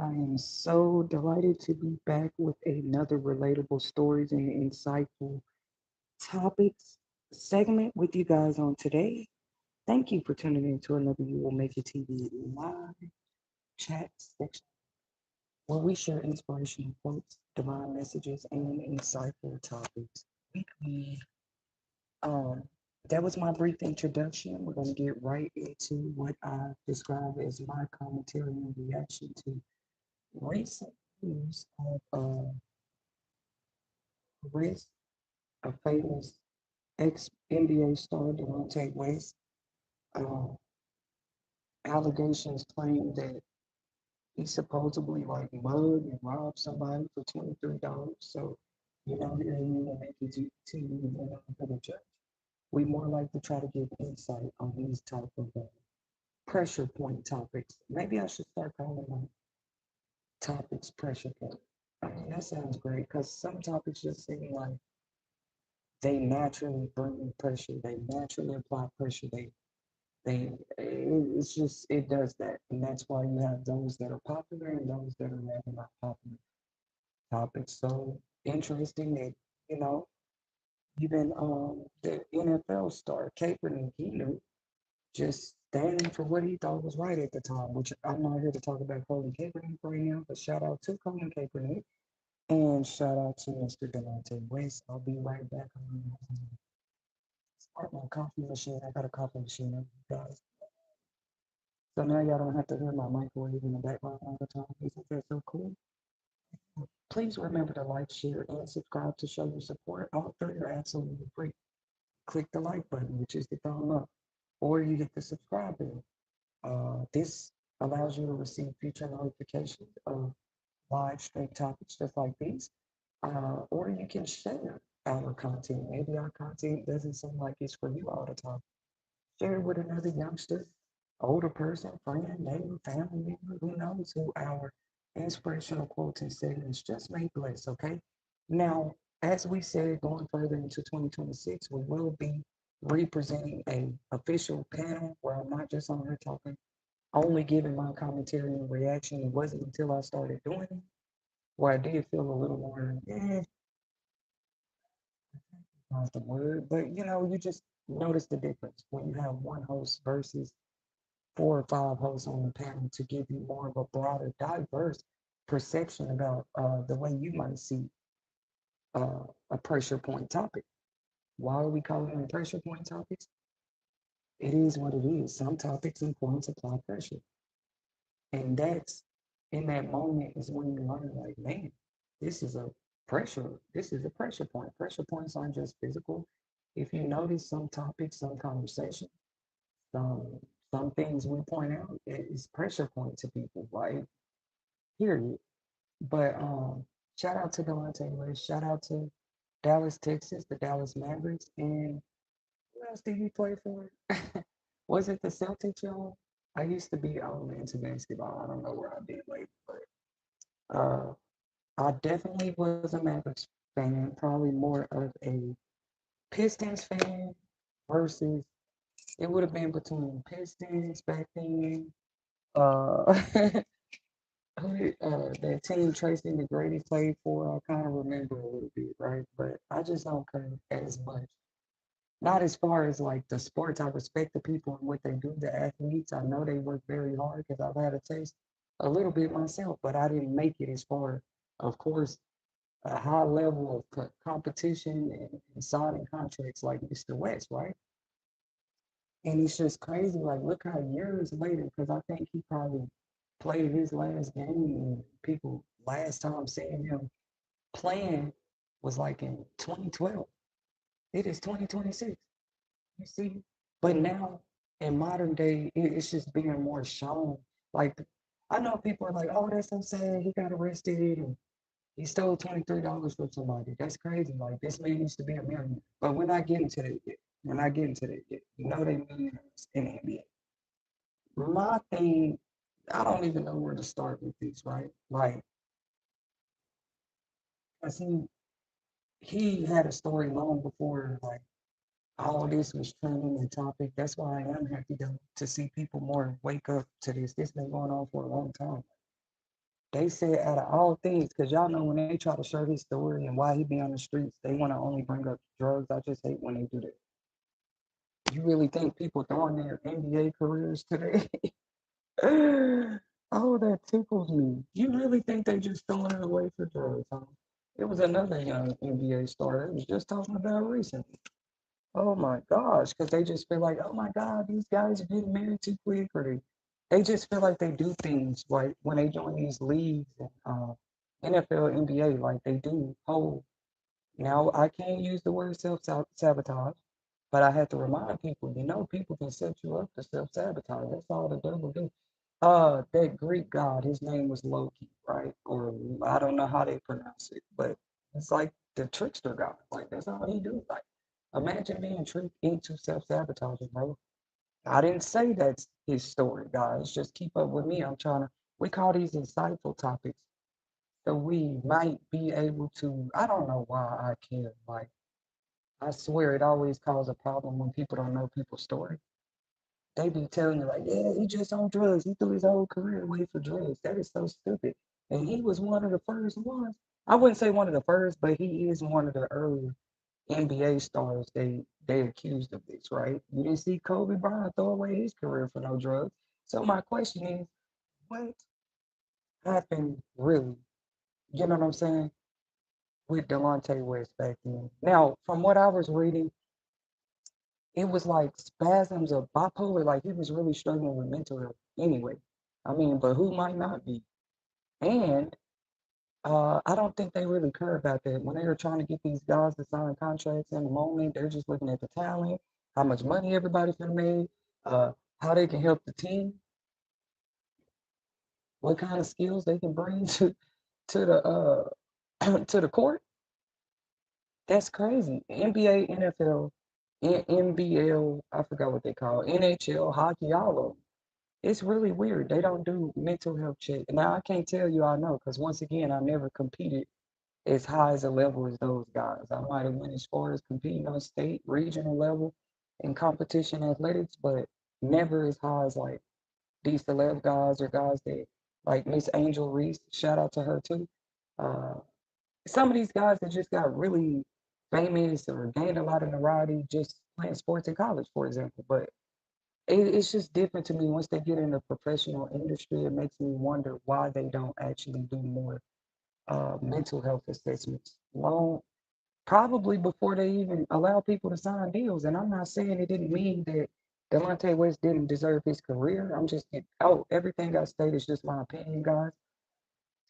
I am so delighted to be back with another relatable stories and insightful topics segment with you guys on today. Thank you for tuning in to another You Will Make It TV live chat section where we share inspirational quotes, divine messages, and insightful topics weekly. Um, that was my brief introduction. We're going to get right into what I describe as my commentary and reaction to recent news of arrest of famous ex NBA star Delonte West. Uh, Allegations claim that he supposedly like mugged and robbed somebody for $23. So, here you will make it to you and for the judge. We more like to try to give insight on these type of pressure point topics. Maybe I should start calling them topics pressure point. I mean, that sounds great because some topics just seem like they naturally bring pressure. They naturally apply pressure. It's just, it does that. And that's why you have those that are popular and those that are maybe not popular topics. So interesting that, you know, even the NFL star, Kaepernick, he knew just standing for what he thought was right at the time, which I'm not here to talk about Colin Kaepernick right now, but shout out to Colin Kaepernick and shout out to Mr. Delonte West. I'll be right back on start my coffee machine. I got a coffee machine, guys. So now y'all don't have to hear my microwave in the background all the time. Isn't that so cool? Please remember to like, share, and subscribe to show your support. All three are absolutely free. Click the like button, which is the thumb up, or you hit the subscribe button. This allows you to receive future notifications of live stream topics just like these. Or you can share our content. Maybe our content doesn't seem like it's for you all the time. Share it with another youngster, older person, friend, neighbor, family member, who knows who our inspirational quotes and segments just may bless, okay? Now, as we said, going further into 2026, we will be representing a official panel where I'm not just on here talking, only giving my commentary and reaction. It wasn't until I started doing it where I did feel a little more, not the word, but you just notice the difference when you have one host versus 4 or 5 hosts on the panel to give you more of a broader, diverse perception about the way you might see a pressure point topic. Why are we calling them pressure point topics? It is what it is. Some topics and points apply pressure. And that's in that moment is when you learn, like, man, this is a this is a pressure point. Pressure points aren't just physical. If you notice some topics, some conversations, some some things we point out is pressure point to people, right? Period. But shout out to Delonte West. Shout out to Dallas, Texas, the Dallas Mavericks, and who else did he play for? Was it the Celtics, y'all? I used to be all into basketball. I don't know where I've been lately, but I definitely was a Mavericks fan, probably more of a Pistons fan versus it would have been between Pistons back then. Uh, that team Tracy McGrady played for, I kind of remember a little bit, right? But I just don't care as much. Not as far as like the sports. I respect the people and what they do, the athletes. I know they work very hard because I've had a taste a little bit myself, but I didn't make it as far, of course, a high level of competition and signing contracts like Mr. West, right? And it's just crazy. Like, look how years later, because I think he probably played his last game, and people last time seeing him playing was like in 2012. It is 2026. You see? But now in modern day, it's just being more shown. Like, I know people are like, oh, that's so sad. He got arrested and he stole $23 from somebody. That's crazy. Like, this man used to be a millionaire. But we're not getting to that yet. We're not getting to that yet. You know they millionaires in the NBA. My thing, I don't even know where to start with this, right? Like, cause he had a story long before like all this was trending and topic. That's why I am happy to see people more wake up to this. This been going on for a long time. They said out of all things, because y'all know when they try to show his story and why he be on the streets, they want to only bring up drugs. I just hate when they do that. You really think people throwing their NBA careers today? Oh, that tickles me. You really think they just throwing it away for drugs, huh? It was another young NBA star that was just talking about recently. Oh my gosh, because they just feel like, oh my God, these guys are getting married too quick, or they just feel like they do things right when they join these leagues and NFL, NBA, like they do whole. Now, I can't use the word self-sabotage, but I have to remind people, people can set you up to self-sabotage. That's all the devil do. That Greek god, his name was Loki, right? Or I don't know how they pronounce it, but it's like the trickster god. Like that's all he do. Like imagine being tricked into self-sabotaging, bro. I didn't say that's his story, guys. Just keep up with me. We call these insightful topics. So we might be able to, I don't know why I care. Like, I swear it always causes a problem when people don't know people's story. They be telling you like, yeah, he just on drugs. He threw his whole career away for drugs. That is so stupid. And he was one of the first ones. I wouldn't say one of the first, but he is one of the early NBA stars they accused of this, right? You didn't see Kobe Bryant throw away his career for no drugs. So my question is, what happened really? You know what I'm saying? With Delonte West back then. Now, from what I was reading, it was like spasms of bipolar, like he was really struggling with mental health anyway. I mean, but who might not be? And I don't think they really care about that. When they were trying to get these guys to sign contracts in the moment, they're just looking at the talent, how much money everybody's gonna make, how they can help the team, what kind of skills they can bring to the to the court. That's crazy. NBA, NFL, NBL, I forgot what they call it, NHL, hockey, all of them. It's really weird. They don't do mental health check. Now I can't tell you I know, because once again, I never competed as high as a level as those guys. I might have went as far as competing on state, regional level in competition athletics, but never as high as like these celeb guys or guys that like Miss Angel Reese, shout out to her too. Uh, some of these guys that just got really famous or gained a lot of notoriety just playing sports in college, for example. But it's just different to me once they get in the professional industry. It makes me wonder why they don't actually do more mental health assessments long, probably before they even allow people to sign deals. And I'm not saying it didn't mean that Delonte West didn't deserve his career. Everything I state is just my opinion, guys.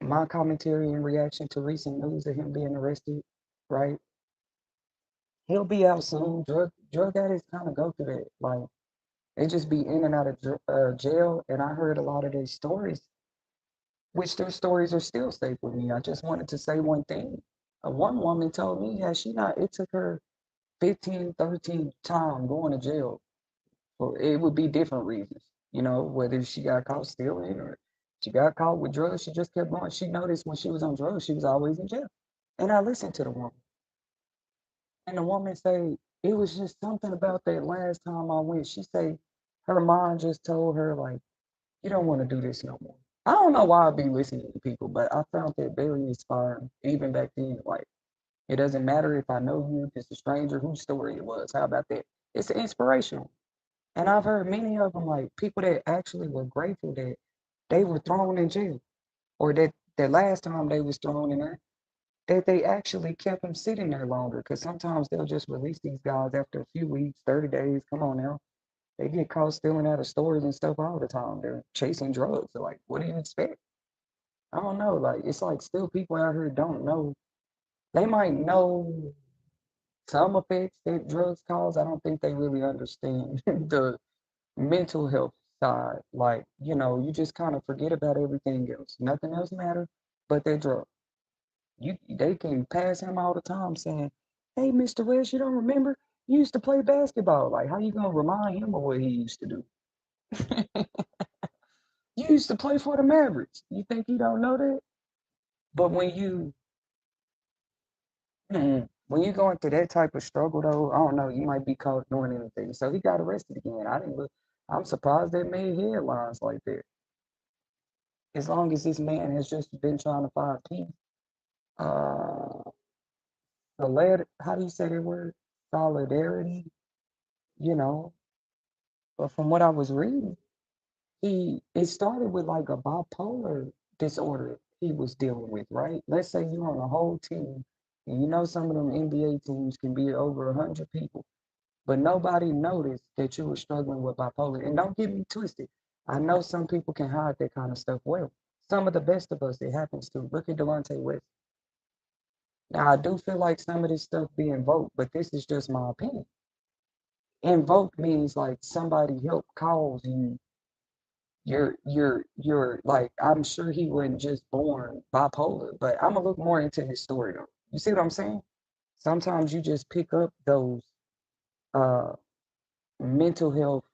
My commentary in reaction to recent news of him being arrested, right? He'll be out soon. Drug addicts kind of go through that. Like they just be in and out of jail. And I heard a lot of their stories, which their stories are still safe with me. I just wanted to say one thing. One woman told me, yeah, it took her 15, 13 time going to jail. For it would be different reasons, whether she got caught stealing or she got caught with drugs. She just kept going. She noticed when she was on drugs, she was always in jail. And I listened to the woman. And the woman say, it was just something about that last time I went. She say her mom just told her, like, you don't want to do this no more. I don't know why I be listening to people, but I found that very inspiring, even back then. Like, it doesn't matter if I know you, if it's a stranger, whose story it was. How about that? It's inspirational. And I've heard many of them, like people that actually were grateful that they were thrown in jail, or that the last time they was thrown in there, that they actually kept them sitting there longer. Because sometimes they'll just release these guys after a few weeks, 30 days. Come on now. They get caught stealing out of stores and stuff all the time. They're chasing drugs. They're like, what do you expect? I don't know. Like, it's like still people out here don't know. They might know some effects that drugs cause. I don't think they really understand the mental health side. Like, you just kind of forget about everything else. Nothing else matters but that drug. They can pass him all the time saying, hey, Mr. West, you don't remember? You used to play basketball. Like, how you gonna remind him of what he used to do? You used to play for the Mavericks. You think he don't know that? But when you going through that type of struggle though, I don't know, you might be caught doing anything. So he got arrested again. I didn't look. I'm surprised they made headlines like that. as long as this man has just been trying to find peace, uh, how do you say that word? Solidarity, you know. But from what I was reading, it started with like a bipolar disorder he was dealing with, right? Let's say you're on a whole team, and you know some of them NBA teams can be over 100 people, but nobody noticed that you were struggling with bipolar. And don't get me twisted, I know some people can hide that kind of stuff well. Some of the best of us, it happens to. Look at Delonte West. Now, I do feel like some of this stuff being invoked, but this is just my opinion. Invoked means like somebody helped cause you. You're like, I'm sure he wasn't just born bipolar, but I'm gonna look more into his story though. You see what I'm saying? Sometimes you just pick up those uh mental health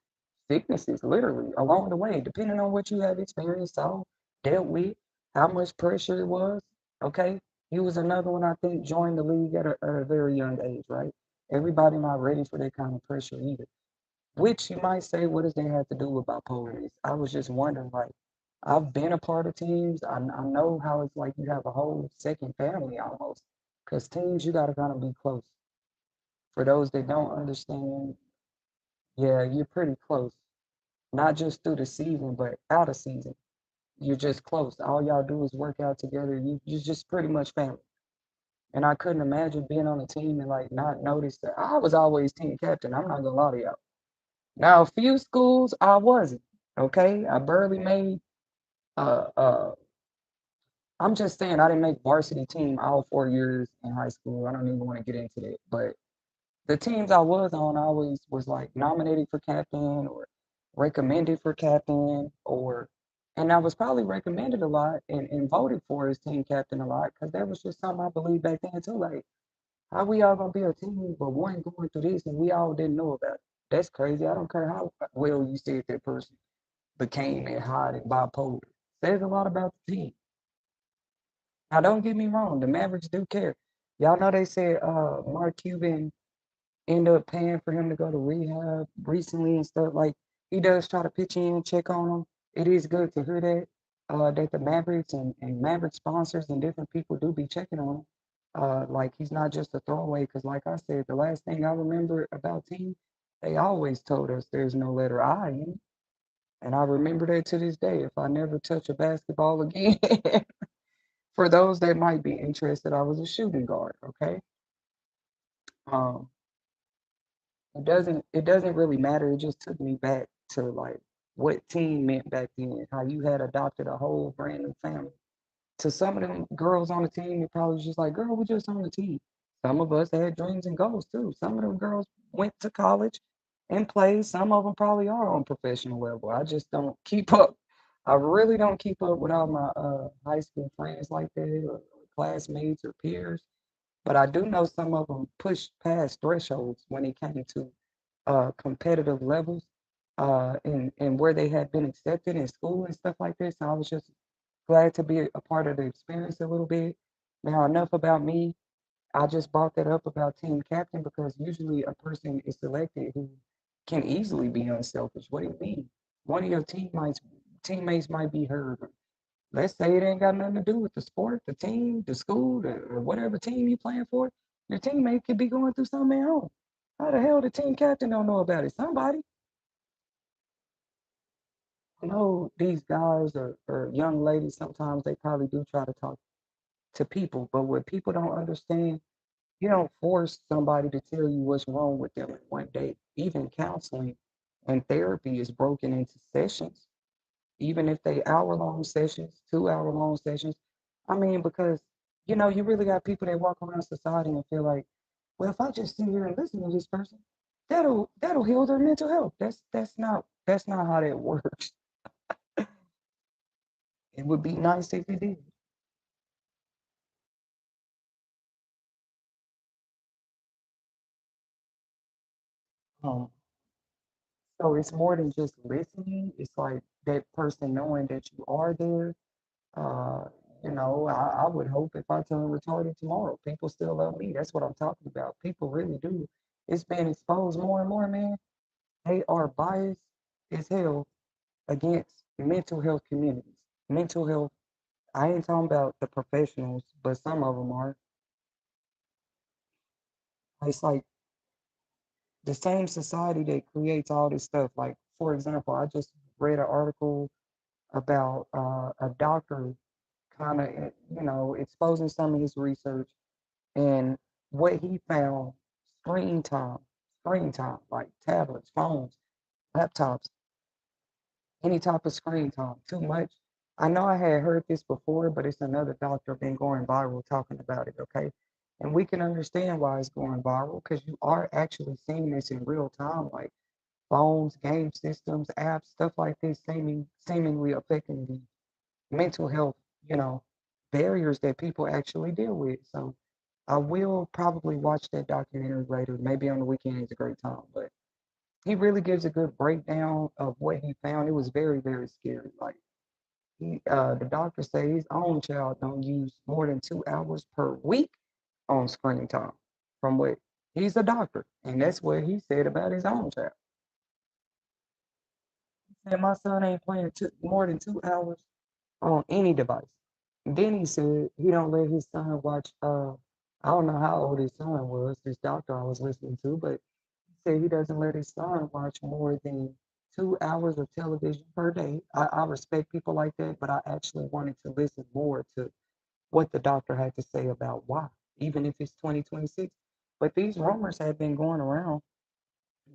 sicknesses literally along the way, depending on what you have experienced, so dealt with, how much pressure it was. Okay. He was another one I think joined the league at a very young age, right? Everybody not ready for that kind of pressure either. Which you might say, what does that have to do with bipolarness? I was just wondering, like, I've been a part of teams. I know how it's like you have a whole second family almost. Because teams, you got to kind of be close. For those that don't understand, yeah, you're pretty close. Not just through the season, but out of season. You're just close. All y'all do is work out together. You're just pretty much family. And I couldn't imagine being on a team and like not notice that I was always team captain. I'm not gonna lie to y'all. Now, a few schools I wasn't. Okay, I barely made. Uh, uh, I'm just saying I didn't make varsity team all 4 years in high school. I don't even want to get into that. But the teams I was on always was like nominated for captain or recommended for captain and I was probably recommended a lot and voted for as team captain a lot because that was just something I believed back then too. Like, how we all gonna be a team, but one going through this and we all didn't know about it? That's crazy. I don't care how well you said that person became and hot and bipolar. Says a lot about the team. Now, don't get me wrong, the Mavericks do care. Y'all know they said Mark Cuban ended up paying for him to go to rehab recently and stuff. Like he does try to pitch in, check on him. It is good to hear that that the Mavericks and Maverick sponsors and different people do be checking on him. Like he's not just a throwaway. Because like I said, the last thing I remember about team, they always told us there's no letter I in it. And I remember that to this day. If I never touch a basketball again, for those that might be interested, I was a shooting guard. Okay. Um, it doesn't really matter. It just took me back to like what team meant back then, how you had adopted a whole brand new family. To some of them girls on the team, it probably was just like, girl, we just on the team. Some of us had dreams and goals too. Some of them girls went to college and played. Some of them probably are on professional level. I just don't keep up. I really don't keep up with all my high school friends like that, or classmates or peers. But I do know some of them pushed past thresholds when it came to competitive levels and where they had been accepted in school and stuff like this. And I was just glad to be a part of the experience a little bit. Now, enough about me. I just brought that up about team captain because usually a person is selected who can easily be unselfish. What do you mean? One of your teammates might be hurt. Let's say it ain't got nothing to do with the sport, the team, the school, or whatever team you playing for. Your teammate could be going through something at home. How the hell the team captain don't know about it? Somebody. I know these guys or young ladies, sometimes they probably do try to talk to people, but what people don't understand, you don't force somebody to tell you what's wrong with them in one day. Even counseling and therapy is broken into sessions, even if they hour-long sessions, 2 hour-long sessions. I mean, because you really got people that walk around society and feel like, well, if I just sit here and listen to this person, that'll heal their mental health. That's not how that works. It would be nice if it did. Um, so it's more than just listening. It's like that person knowing that you are there. Uh, I would hope if I turn retarded tomorrow, people still love me. That's what I'm talking about. People really do. It's being exposed more and more, man. They are biased as hell against mental health communities. mental health. I ain't talking about the professionals, but some of them are. It's like the same society that creates all this stuff. Like, for example, I just read an article about a doctor kind of, exposing some of his research and what he found screen time, screen time, like tablets, phones, laptops, any type of screen time, too much. I know I had heard this before, but it's another doctor been going viral talking about it, okay? And we can understand why it's going viral because you are actually seeing this in real time, like phones, game systems, apps, stuff like this seemingly affecting the mental health, you know, barriers that people actually deal with. So I will probably watch that documentary later. Maybe on the weekend is a great time, but he really gives a good breakdown of what he found. It was very, very scary. Like the doctor said his own child don't use more than 2 hours per week on screen time. From what he's a doctor, and that's what he said about his own child. He said my son ain't playing more than 2 hours on any device. Then he said he don't let his son watch. I don't know how old his son was. This doctor I was listening to, but he said he doesn't let his son watch more than 2 hours of television per day. I respect people like that, but I actually wanted to listen more to what the doctor had to say about why, even if it's 2026. But these rumors have been going around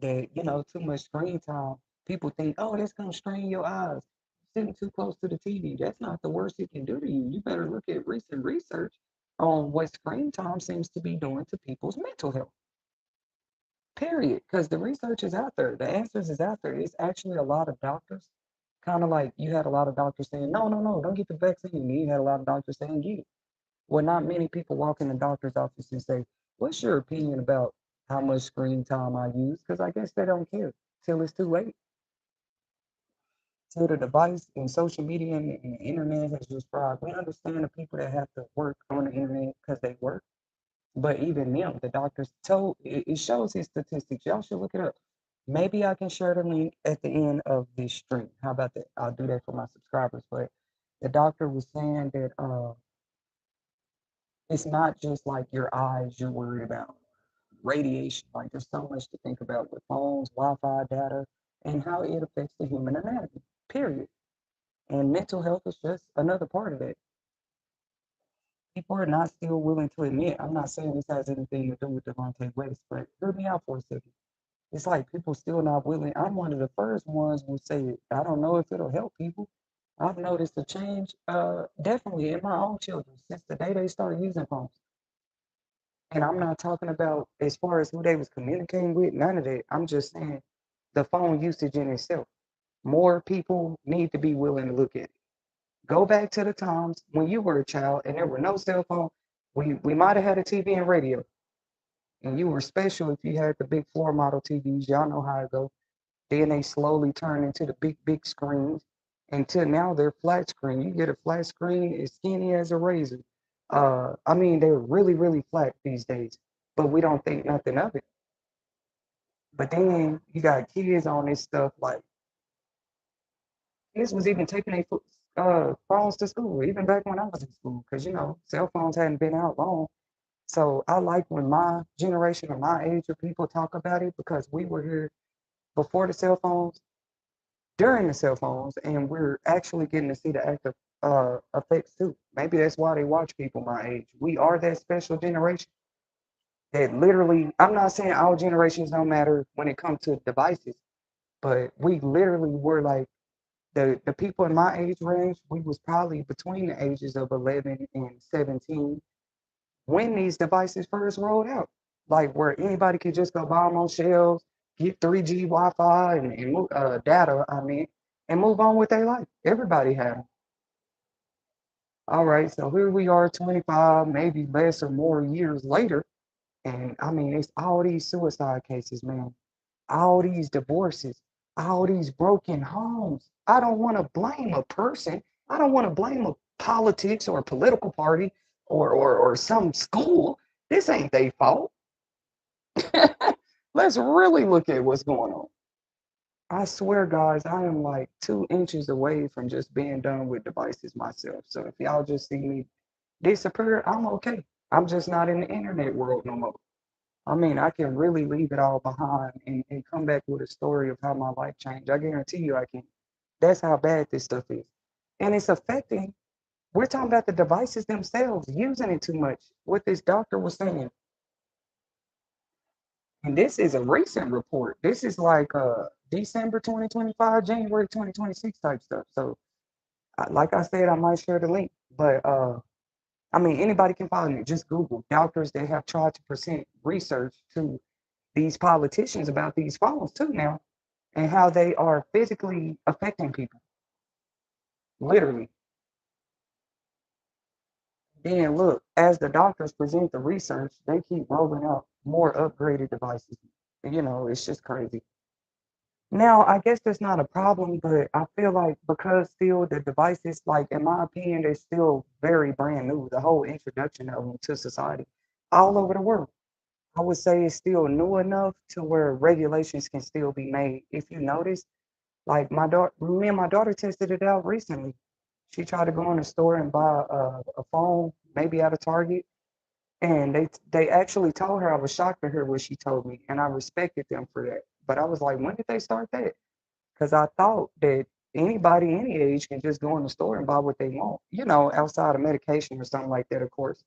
that, too much screen time, people think, oh, that's gonna strain your eyes. Sitting too close to the TV, that's not the worst it can do to you. You better look at recent research on what screen time seems to be doing to people's mental health. Period. Because the research is out there, the answers is out there. It's actually a lot of doctors, kind of like you had a lot of doctors saying, no, no, no, don't get the vaccine. You had a lot of doctors saying, get it. Well, not many people walk in the doctor's office and say, what's your opinion about how much screen time I use? Because I guess they don't care till it's too late. Till the device and social media and the internet has just thrived. We understand the people that have to work on the internet because they work. But even them, the doctors told it shows his statistics. Y'all should look it up. Maybe I can share the link at the end of this stream. How about that? I'll do that for my subscribers. But the doctor was saying that it's not just like your eyes you're worried about. Radiation, like there's so much to think about with phones, Wi-Fi data, and how it affects the human anatomy. Period. And mental health is just another part of it. People are not still willing to admit. I'm not saying this has anything to do with Delonte West, but hear me out for a second. It's like people still not willing. I'm one of the first ones who say, I don't know if it'll help people. I've noticed a change, definitely in my own children since the day they started using phones. And I'm not talking about as far as who they was communicating with, none of that. I'm just saying the phone usage in itself. More people need to be willing to look at it. Go back to the times when you were a child and there were no cell phone. We might have had a TV and radio, and you were special if you had the big floor model TVs. Y'all know how it go. Then they slowly turn into the big, big screens until now they're flat screen. You get a flat screen as skinny as a razor. I mean, they're really, really flat these days, but we don't think nothing of it. But then you got kids on this stuff like this was even taking their phones to school, even back when I was in school, because cell phones hadn't been out long. So I like when my generation or my age of people talk about it because we were here before the cell phones, during the cell phones, and we're actually getting to see the active effects too. Maybe that's why they watch people my age. We are that special generation that literally, I'm not saying our generations don't matter when it comes to devices, but we literally were like the people in my age range, we was probably between the ages of 11 and 17 when these devices first rolled out. Like where anybody could just go buy them on shelves, get 3G Wi-Fi and data, I mean, and move on with their life. Everybody had them. All right, so here we are 25, maybe less or more years later. And I mean, it's all these suicide cases, man. All these divorces, all these broken homes. I don't want to blame a person. I don't want to blame a politics or a political party or some school. This ain't their fault. Let's really look at what's going on. I swear, guys, I am like 2 inches away from just being done with devices myself. So if y'all just see me disappear, I'm okay. I'm just not in the internet world no more. I mean, I can really leave it all behind and come back with a story of how my life changed. I guarantee you I can. That's how bad this stuff is. And it's affecting, we're talking about the devices themselves, using it too much. What this doctor was saying, and this is a recent report. This is like December 2025, January 2026 type stuff. So, like I said, I might share the link, but I mean, anybody can find it. Just Google doctors that have tried to present research to these politicians about these phones too now, and how they are physically affecting people, literally. Then look, as the doctors present the research, they keep rolling out more upgraded devices. It's just crazy. Now, I guess that's not a problem, but I feel like because still the devices, like in my opinion, they're still very brand new. The whole introduction of them to society all over the world. I would say it's still new enough to where regulations can still be made. If you notice, like me and my daughter tested it out recently. She tried to go in the store and buy a phone, maybe at a Target, and they actually told her. I was shocked to hear what she told me, and I respected them for that. But I was like, when did they start that? Because I thought that anybody any age can just go in the store and buy what they want, outside of medication or something like that, of course.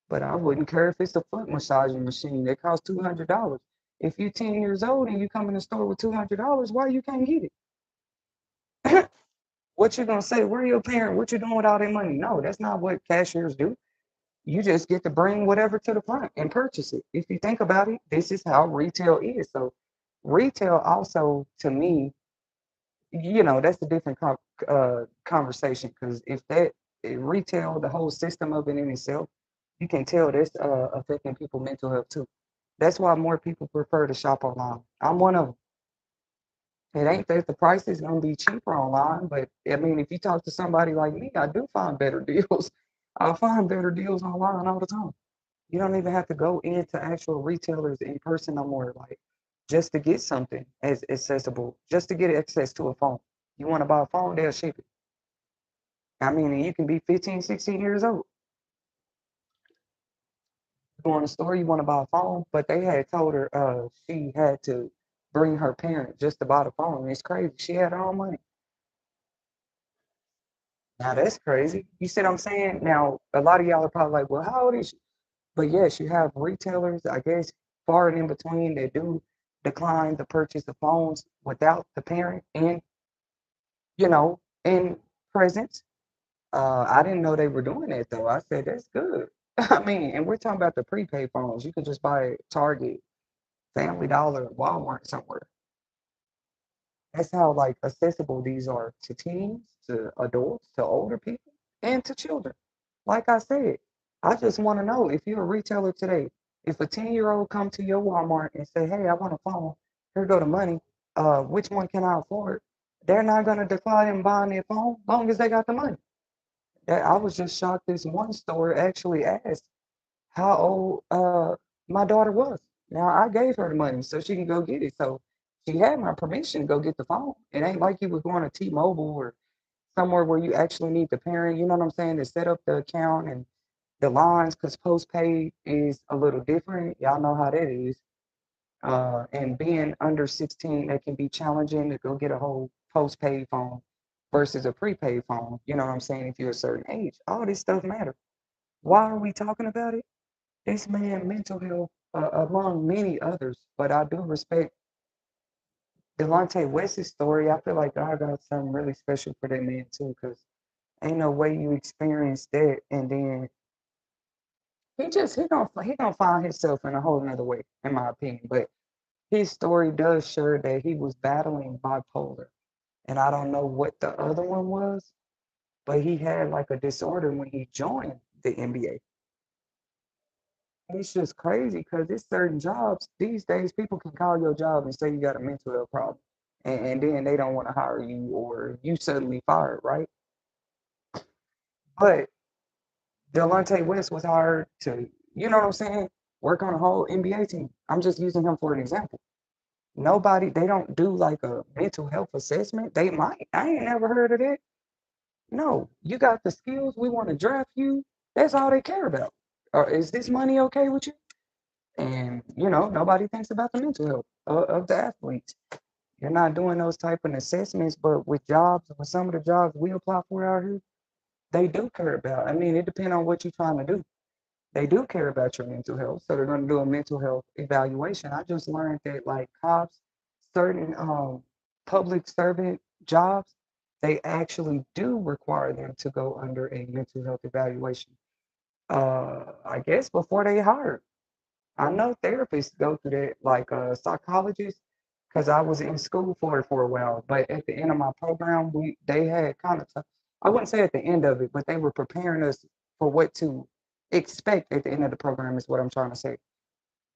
But I wouldn't care if it's a foot massaging machine that costs $200. If you're 10 years old and you come in the store with $200, why you can't get it? What you gonna say? Where your parent? What you doing with all that money? No, that's not what cashiers do. You just get to bring whatever to the front and purchase it. If you think about it, this is how retail is. So retail also, to me, that's a different conversation because if retail, the whole system of it in itself, you can tell that's affecting people's mental health too. That's why more people prefer to shop online. I'm one of them. It ain't that the price is gonna be cheaper online, but I mean, if you talk to somebody like me, I do find better deals. I find better deals online all the time. You don't even have to go into actual retailers in person no more, like just to get something as accessible, just to get access to a phone. You want to buy a phone, they'll ship it. I mean, and you can be 15, 16 years old. You go in the store, you want to buy a phone, but they had told her she had to bring her parent just to buy the phone. It's crazy. She had her own money. Now that's crazy. You see what I'm saying? Now a lot of y'all are probably like, well, how old is she? But yes, you have retailers, I guess, far and in between that do decline to purchase the phones without the parent in presence. I didn't know they were doing that though. I said that's good. I mean, and we're talking about the prepaid phones. You can just buy at Target, Family Dollar, Walmart somewhere. That's how like accessible these are to teens, to adults, to older people, and to children. Like I said, I just want to know if you're a retailer today, if a 10-year-old come to your Walmart and say, "Hey, I want a phone. Here go the money. Which one can I afford?" They're not gonna decline buying their phone long as they got the money. I was just shocked. This one store actually asked how old my daughter was. Now I gave her the money so she can go get it. So she had my permission to go get the phone. It ain't like you was going to T-Mobile or somewhere where you actually need the parent, you know what I'm saying, to set up the account and the lines, because postpaid is a little different. Y'all know how that is. And being under 16, that can be challenging to go get a whole postpaid phone versus a prepaid phone. You know what I'm saying? If you're a certain age, all this stuff matters. Why are we talking about it? This man mental health, among many others, but I do respect Delonte West's story. I feel like God got something really special for that man too, because ain't no way you experience that and then he gonna find himself in a whole nother way, in my opinion. But his story does show that he was battling bipolar, and I don't know what the other one was, but he had like a disorder when he joined the NBA. It's just crazy because it's certain jobs these days. People can call your job and say you got a mental health problem, and then they don't want to hire you, or you suddenly fired, right? But Delonte West was hired to, you know what I'm saying, work on a whole NBA team. I'm just using him for an example. Nobody, they don't do like a mental health assessment. They might. I ain't never heard of that. No, you got the skills. We want to draft you. That's all they care about. Or is this money okay with you? And nobody thinks about the mental health of the athletes. You're not doing those type of assessments, but with jobs, with some of the jobs we apply for out here, they do care about. I mean, it depends on what you're trying to do. They do care about your mental health, so they're going to do a mental health evaluation. I just learned that like cops, certain public servant jobs, they actually do require them to go under a mental health evaluation. I guess before they hire. I know therapists go through that, like psychologists, because I was in school for it for a while. But at the end of my program, they had kind of, I wouldn't say at the end of it, but they were preparing us for what to expect at the end of the program, is what I'm trying to say.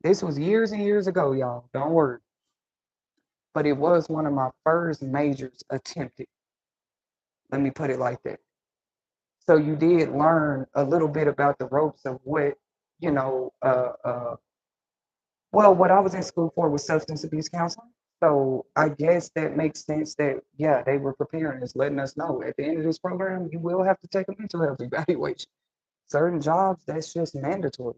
This was years and years ago, y'all. Don't worry. But it was one of my first majors attempted. Let me put it like that. So you did learn a little bit about the ropes of what, you know, uh, uh, well, what I was in school for was substance abuse counseling. So I guess that makes sense that, yeah, they were preparing us, letting us know at the end of this program, you will have to take a mental health evaluation. Certain jobs, that's just mandatory.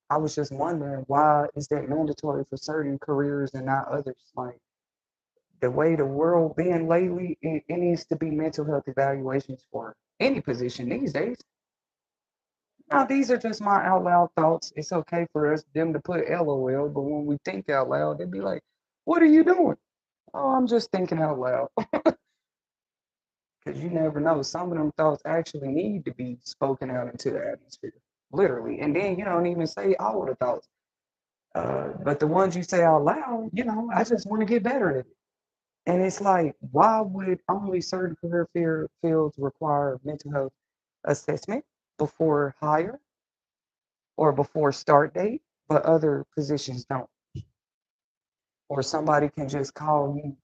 I was just wondering, why is that mandatory for certain careers and not others? Like the way the world been lately, it needs to be mental health evaluations for any position these days. Now, these are just my out loud thoughts. It's okay for us them to put LOL, but when we think out loud, they'd be like, "What are you doing?" Oh, I'm just thinking out loud. Because you never know. Some of them thoughts actually need to be spoken out into the atmosphere, literally. And then you don't even say all the thoughts. But the ones you say out loud, I just want to get better at it. And it's like, why would only certain career fields require mental health assessment before hire or before start date, but other positions don't? Or somebody can just call you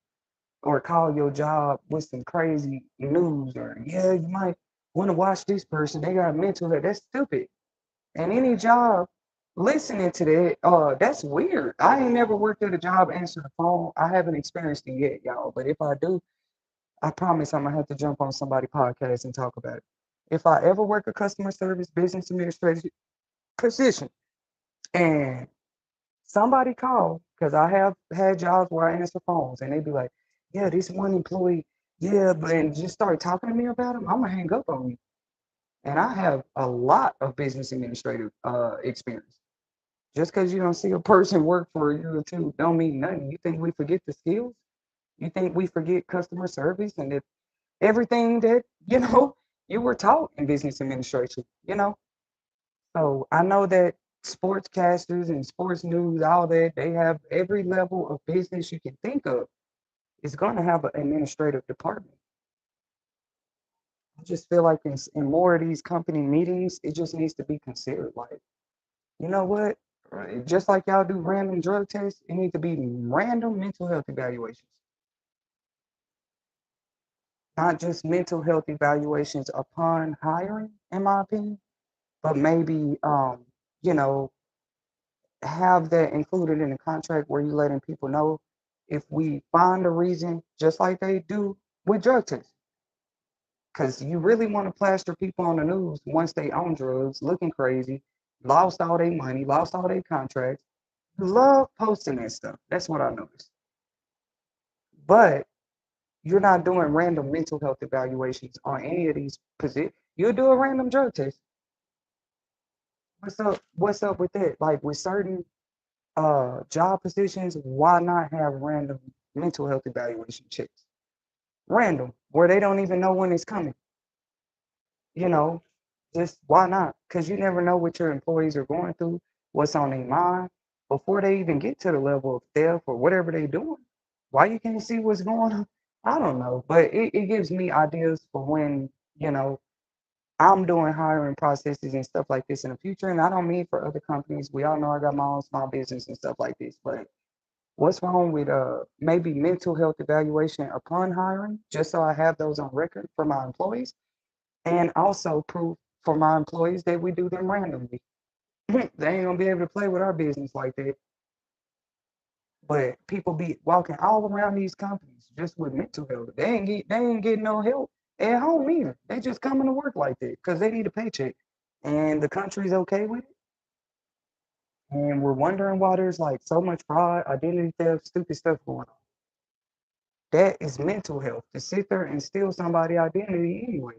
or call your job with some crazy news, or yeah, you might want to watch this person. They got mental health. That's stupid. And any job listening to that, that's weird. I ain't never worked at a job answering the phone. I haven't experienced it yet, y'all. But if I do, I promise I'm gonna have to jump on somebody's podcast and talk about it. If I ever work a customer service, business administration position, and somebody call, because I have had jobs where I answer phones and they be like, yeah, this one employee, yeah, but and just start talking to me about him, I'm gonna hang up on you. And I have a lot of business administrative experience. Just because you don't see a person work for a year or two don't mean nothing. You think we forget the skills? You think we forget customer service and if everything that, you were taught in business administration, So I know that sportscasters and sports news, all that, they have every level of business you can think of is going to have an administrative department. I just feel like in more of these company meetings, it just needs to be considered like, you know what? Right, just like y'all do random drug tests, it needs to be random mental health evaluations, not just mental health evaluations upon hiring, in my opinion, but maybe, you know, have that included in the contract where you letting people know if we find a reason, just like they do with drug tests. Because you really want to plaster people on the news once they own drugs, looking crazy, lost all their money, lost all their contracts. You love posting that stuff. That's what I noticed. But you're not doing random mental health evaluations on any of these positions. You'll do a random drug test. What's up with that? Like with certain job positions, why not have random mental health evaluation checks? Random, where they don't even know when it's coming. You know, just why not? Because you never know what your employees are going through, what's on their mind before they even get to the level of theft or whatever they're doing. Why you can't see what's going on? I don't know, but it gives me ideas for when, you know, I'm doing hiring processes and stuff like this in the future. And I don't mean for other companies. We all know I got my own small business and stuff like this, but what's wrong with maybe mental health evaluation upon hiring, just so I have those on record for my employees, and also proof for my employees that we do them randomly. They ain't gonna be able to play with our business like that. But people be walking all around these companies just with mental health. They ain't getting no help at home either. They just coming to work like that because they need a paycheck. And the country's okay with it. And we're wondering why there's like so much fraud, identity theft, stupid stuff going on. That is mental health to sit there and steal somebody's identity anyway.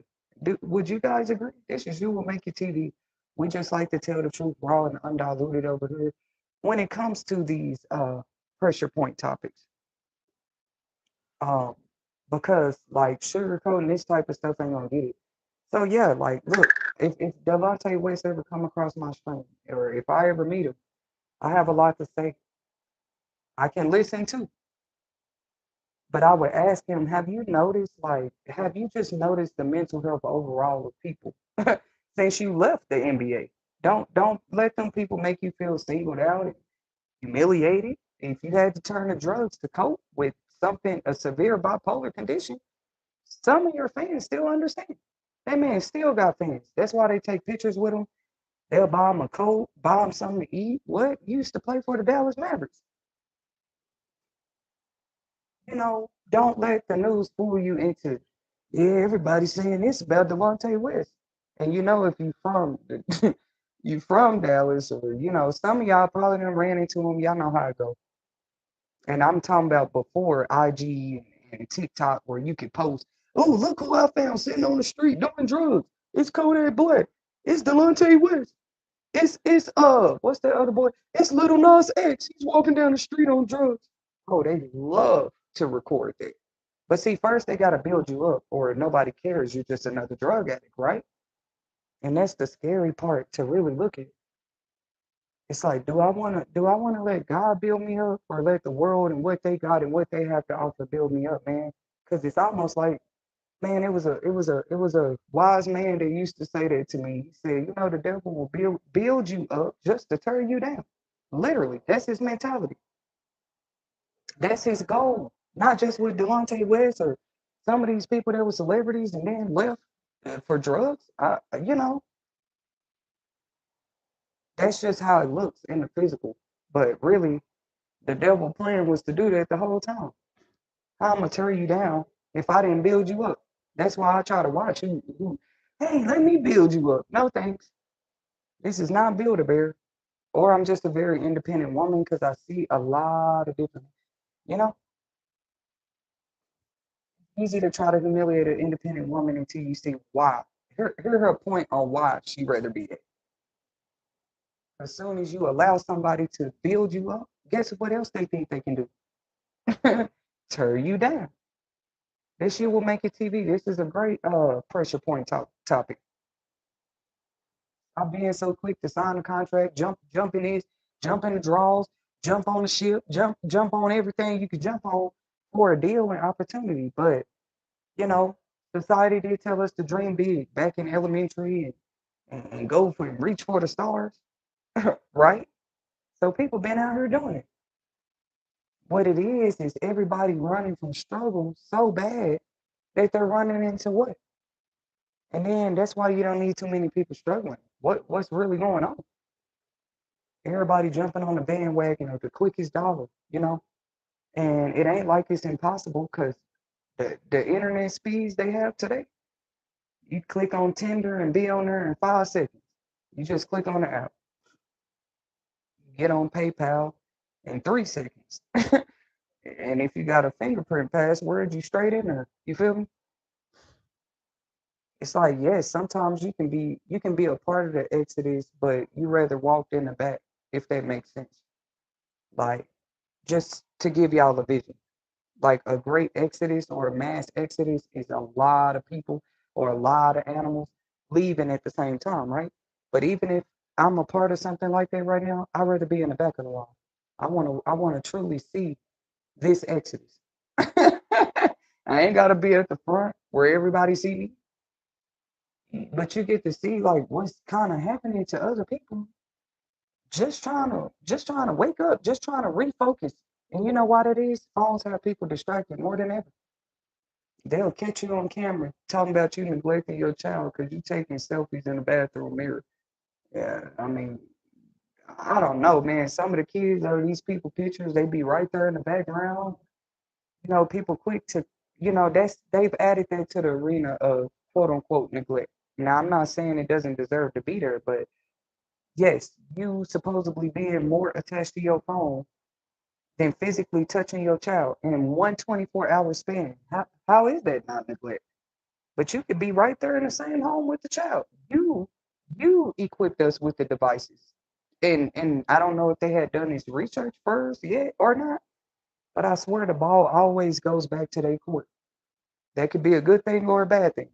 Would you guys agree? This is You Will Make It TV. We just like to tell the truth, raw and undiluted over here. When it comes to these pressure point topics, um, because like sugarcoating this type of stuff ain't gonna get it. So yeah, like look, if Delonte West ever come across my screen, or if I ever meet him, I have a lot to say. I can listen too. But I would ask him, have you noticed, like, have you just noticed the mental health overall of people since you left the NBA? Don't let them people make you feel singled out and humiliated. If you had to turn to drugs to cope with something, a severe bipolar condition, some of your fans still understand. That man still got fans. That's why they take pictures with him. They'll buy him a coat, buy him something to eat. What? You used to play for the Dallas Mavericks. Don't let the news fool you into, yeah, everybody's saying this about Delonte West. And if you from you from Dallas, or some of y'all probably done ran into him, y'all know how it go. And I'm talking about before IG and TikTok, where you could post, oh, look who I found sitting on the street doing drugs. It's Kodak Black. It's Delonte West. It's what's that other boy? It's Little Nas X. He's walking down the street on drugs. Oh, they love to record that. But see, first they gotta build you up, or nobody cares. You're just another drug addict, right? And that's the scary part to really look at. It's like, do I wanna let God build me up, or let the world and what they got and what they have to offer build me up, man? Because it's almost like, man, it was a wise man that used to say that to me. He said, the devil will build you up just to tear you down. Literally, that's his mentality. That's his goal. Not just with Delonte West or some of these people that were celebrities and then left for drugs. That's just how it looks in the physical. But really, the devil plan was to do that the whole time. How I'm gonna tear you down if I didn't build you up. That's why I try to watch you. Hey, let me build you up. No thanks. This is not Build a Bear. Or I'm just a very independent woman because I see a lot of different, you know, easy to try to humiliate an independent woman until you see why. Hear her point on why she'd rather be there. As soon as you allow somebody to build you up, guess what else they think they can do? Tear you down. This year will make it TV. This is a great pressure point topic. I'm being so quick to sign the contract, jump in this, jump in the draws, jump on the ship, jump on everything you could jump on for a deal and opportunity. But you know, society did tell us to dream big back in elementary and go for reach for the stars, right? So people been out here doing it. What it is everybody running from struggle so bad that they're running into what? And then that's why you don't need too many people struggling. What's really going on? Everybody jumping on the bandwagon of the quickest dollar. And it ain't like it's impossible because the internet speeds they have today. You click on Tinder and be on there in 5 seconds. You just click on the app, get on PayPal in 3 seconds. And if you got a fingerprint password, you straight in there. You feel me? It's like, yes, sometimes you can be a part of the exodus, but you rather walk in the back, if that makes sense. Like, just to give y'all a vision. Like a great exodus or a mass exodus is a lot of people or a lot of animals leaving at the same time, right? But even if I'm a part of something like that right now, I'd rather be in the back of the line. I want to truly see this exodus. I ain't gotta be at the front where everybody see me, but you get to see like what's kind of happening to other people. Just trying to wake up, just trying to refocus. And you know what it is? Phones have people distracted more than ever. They'll catch you on camera talking about you neglecting your child because you taking selfies in the bathroom mirror. Yeah, I mean, I don't know, man. Some of the kids or these people pictures, they be right there in the background. People quick to, they've added that to the arena of quote unquote neglect. Now, I'm not saying it doesn't deserve to be there, but yes, you supposedly being more attached to your phone than physically touching your child in one 24-hour span. How is that not neglect? But you could be right there in the same home with the child. You equipped us with the devices. And I don't know if they had done this research first yet or not, but I swear the ball always goes back to their court. That could be a good thing or a bad thing.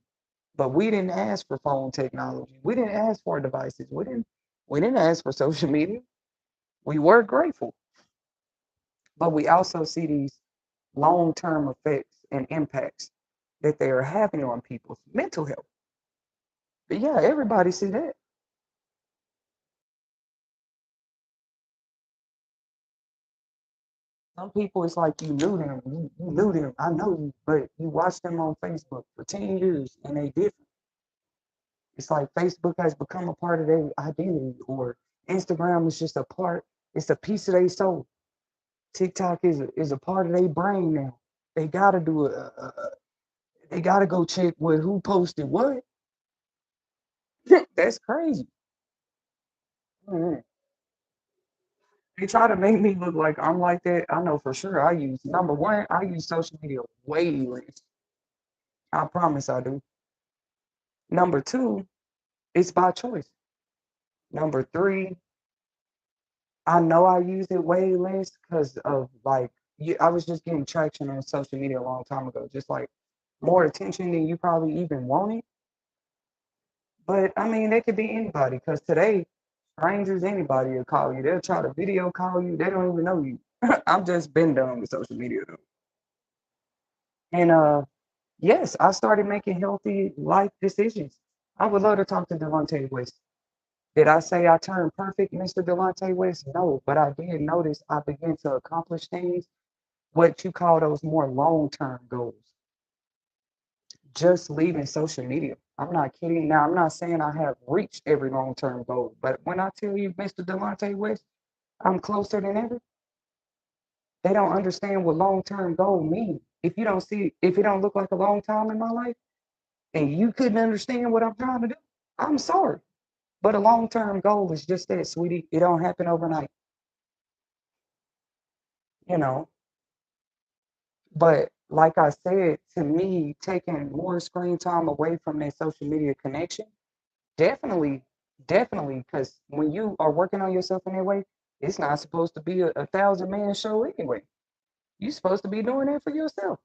But we didn't ask for phone technology. We didn't ask for devices. We didn't ask for social media. We were grateful. But we also see these long-term effects and impacts that they are having on people's mental health. But yeah, everybody see that. Some people, it's like you knew them. You knew them. I know you, but you watched them on Facebook for 10 years and they different. It's like Facebook has become a part of their identity, or Instagram is just a part, it's a piece of their soul. TikTok is a part of their brain now. They gotta do they gotta go check with who posted what. That's crazy. Mhm. They try to make me look like I'm like that. I know for sure number one, I use social media way less. I promise I do. Number two, it's by choice. Number three, I know I use it way less because of like I was just getting traction on social media a long time ago, just like more attention than you probably even wanted. But I mean, it could be anybody because today, strangers, anybody will call you. They'll try to video call you. They don't even know you. I've just been done with social media though. And yes, I started making healthy life decisions. I would love to talk to Delonte West. Did I say I turned perfect, Mr. Delonte West? No, but I did notice I began to accomplish things, what you call those more long-term goals. Just leaving social media. I'm not kidding. Now, I'm not saying I have reached every long-term goal, but when I tell you, Mr. Delonte West, I'm closer than ever, they don't understand what long-term goal means. If it don't look like a long time in my life, and you couldn't understand what I'm trying to do, I'm sorry. But a long-term goal is just that, sweetie. It don't happen overnight, you know. But like I said, to me, taking more screen time away from that social media connection, definitely, definitely, because when you are working on yourself in that way, it's not supposed to be a thousand man show anyway. You're supposed to be doing it for yourself.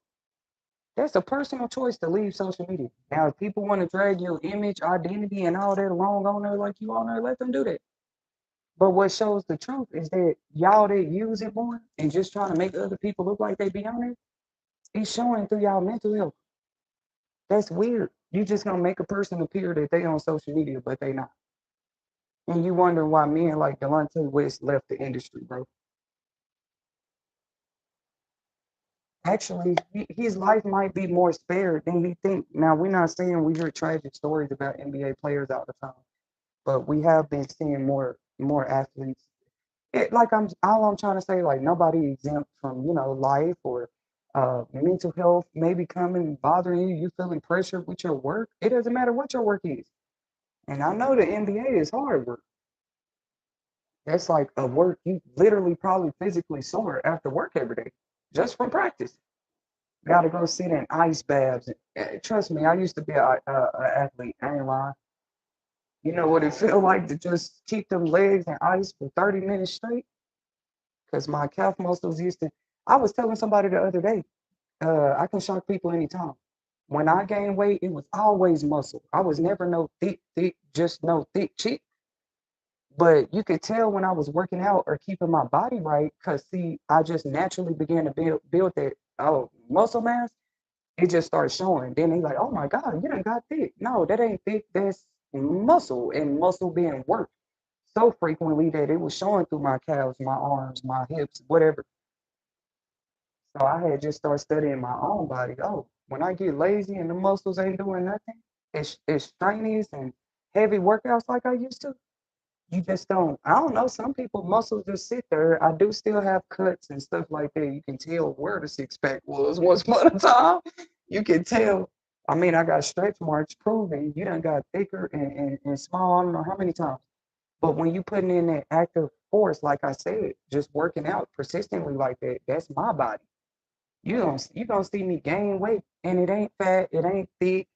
That's a personal choice to leave social media. Now, if people want to drag your image, identity, and all that along on there like you on there, let them do that. But what shows the truth is that y'all that use it more and just trying to make other people look like they be on it, it's showing through y'all mental health. That's weird. You just gonna make a person appear that they on social media, but they not. And you wonder why men like Delonte West left the industry, bro. Actually, his life might be more spared than he think. Now, we're not saying we hear tragic stories about NBA players all the time, but we have been seeing more athletes. Like all I'm trying to say, like nobody exempt from life or mental health maybe coming bothering you. You feeling pressure with your work. It doesn't matter what your work is. And I know the NBA is hard work. That's like a work you literally probably physically sore after work every day, just from practice. Got to go sit in ice baths. Trust me, I used to be a athlete. I ain't lying. You know what it felt like to just keep them legs in ice for 30 minutes straight? Because my calf muscles used to. I was telling somebody the other day, I can shock people anytime. When I gained weight, it was always muscle. I was never no thick, just no thick chick. But you could tell when I was working out or keeping my body right, because see, I just naturally began to build that muscle mass. It just started showing. Then they like, oh my God, you done got thick. No, that ain't thick. That's muscle, and muscle being worked so frequently that it was showing through my calves, my arms, my hips, whatever. So I had just started studying my own body. Oh, when I get lazy and the muscles ain't doing nothing, it's strenuous and heavy workouts like I used to. You just don't. I don't know. Some people muscles just sit there. I do still have cuts and stuff like that. You can tell where the six pack was once upon a time. You can tell. I mean, I got stretch marks proving you done got thicker and small. I don't know how many times. But when you putting in that active force, like I said, just working out persistently like that, that's my body. You gonna see me gain weight, and it ain't fat, it ain't thick,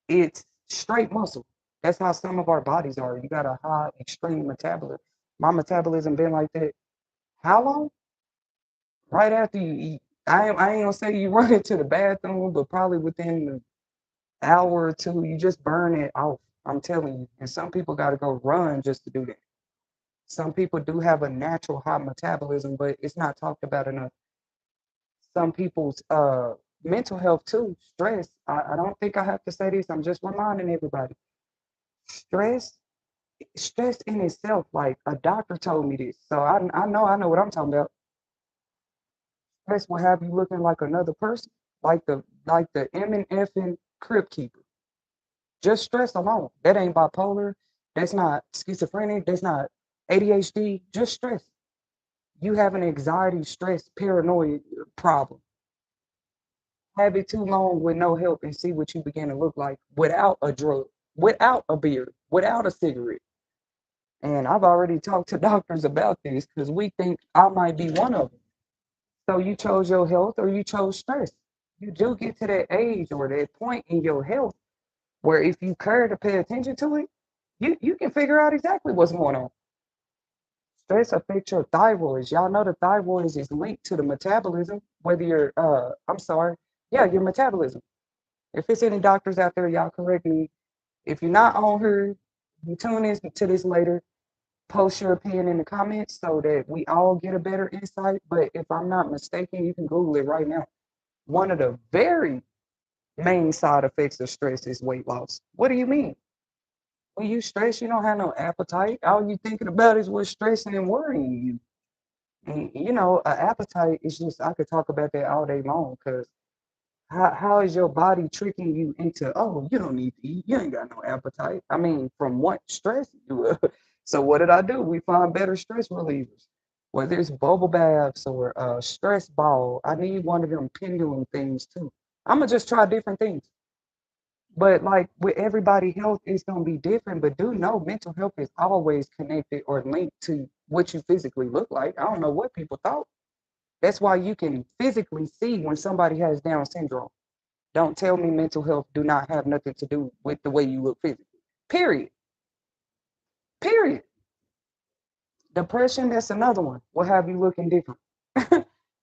it's straight muscle. That's how some of our bodies are. You got a high extreme metabolism. My metabolism been like that. How long? Right after you eat. I ain't gonna say you run into the bathroom, but probably within the hour or two, you just burn it off. I'm telling you. And some people got to go run just to do that. Some people do have a natural high metabolism, but it's not talked about enough. Some people's mental health too, stress. I don't think I have to say this. I'm just reminding everybody. Stress, stress in itself, like a doctor told me this. So I know what I'm talking about. Stress will have you looking like another person, like the M and F and Crib Keeper. Just stress alone. That ain't bipolar. That's not schizophrenic. That's not ADHD. Just stress. You have an anxiety, stress, paranoid problem. Have it too long with no help and see what you begin to look like without a drug, without a beard, without a cigarette. And I've already talked to doctors about this because we think I might be one of them. So you chose your health or you chose stress. You do get to that age or that point in your health where if you care to pay attention to it, you can figure out exactly what's going on. Stress affects your thyroid. Y'all know the thyroid is linked to the metabolism, whether you're I'm sorry, yeah, your metabolism. If it's any doctors out there, y'all correct me. If you're not on here, you tune in to this later. Post your opinion in the comments so that we all get a better insight. But if I'm not mistaken, you can Google it right now. One of the very main side effects of stress is weight loss. What do you mean? When you stress, you don't have no appetite. All you thinking about is what's stressing and worrying you. And you know, an appetite is just I could talk about that all day long because how is your body tricking you into, oh, you don't need to eat, you ain't got no appetite? I mean, from what stress you so what did I do? We find better stress relievers, whether it's bubble baths or stress ball. I need one of them pendulum things too. I'm gonna just try different things. But like with everybody health, it's gonna be different. But do know mental health is always connected or linked to what you physically look like. I don't know what people thought. That's why you can physically see when somebody has Down syndrome. Don't tell me mental health do not have nothing to do with the way you look physically. Period. Period. Depression, that's another one. Will have you looking different.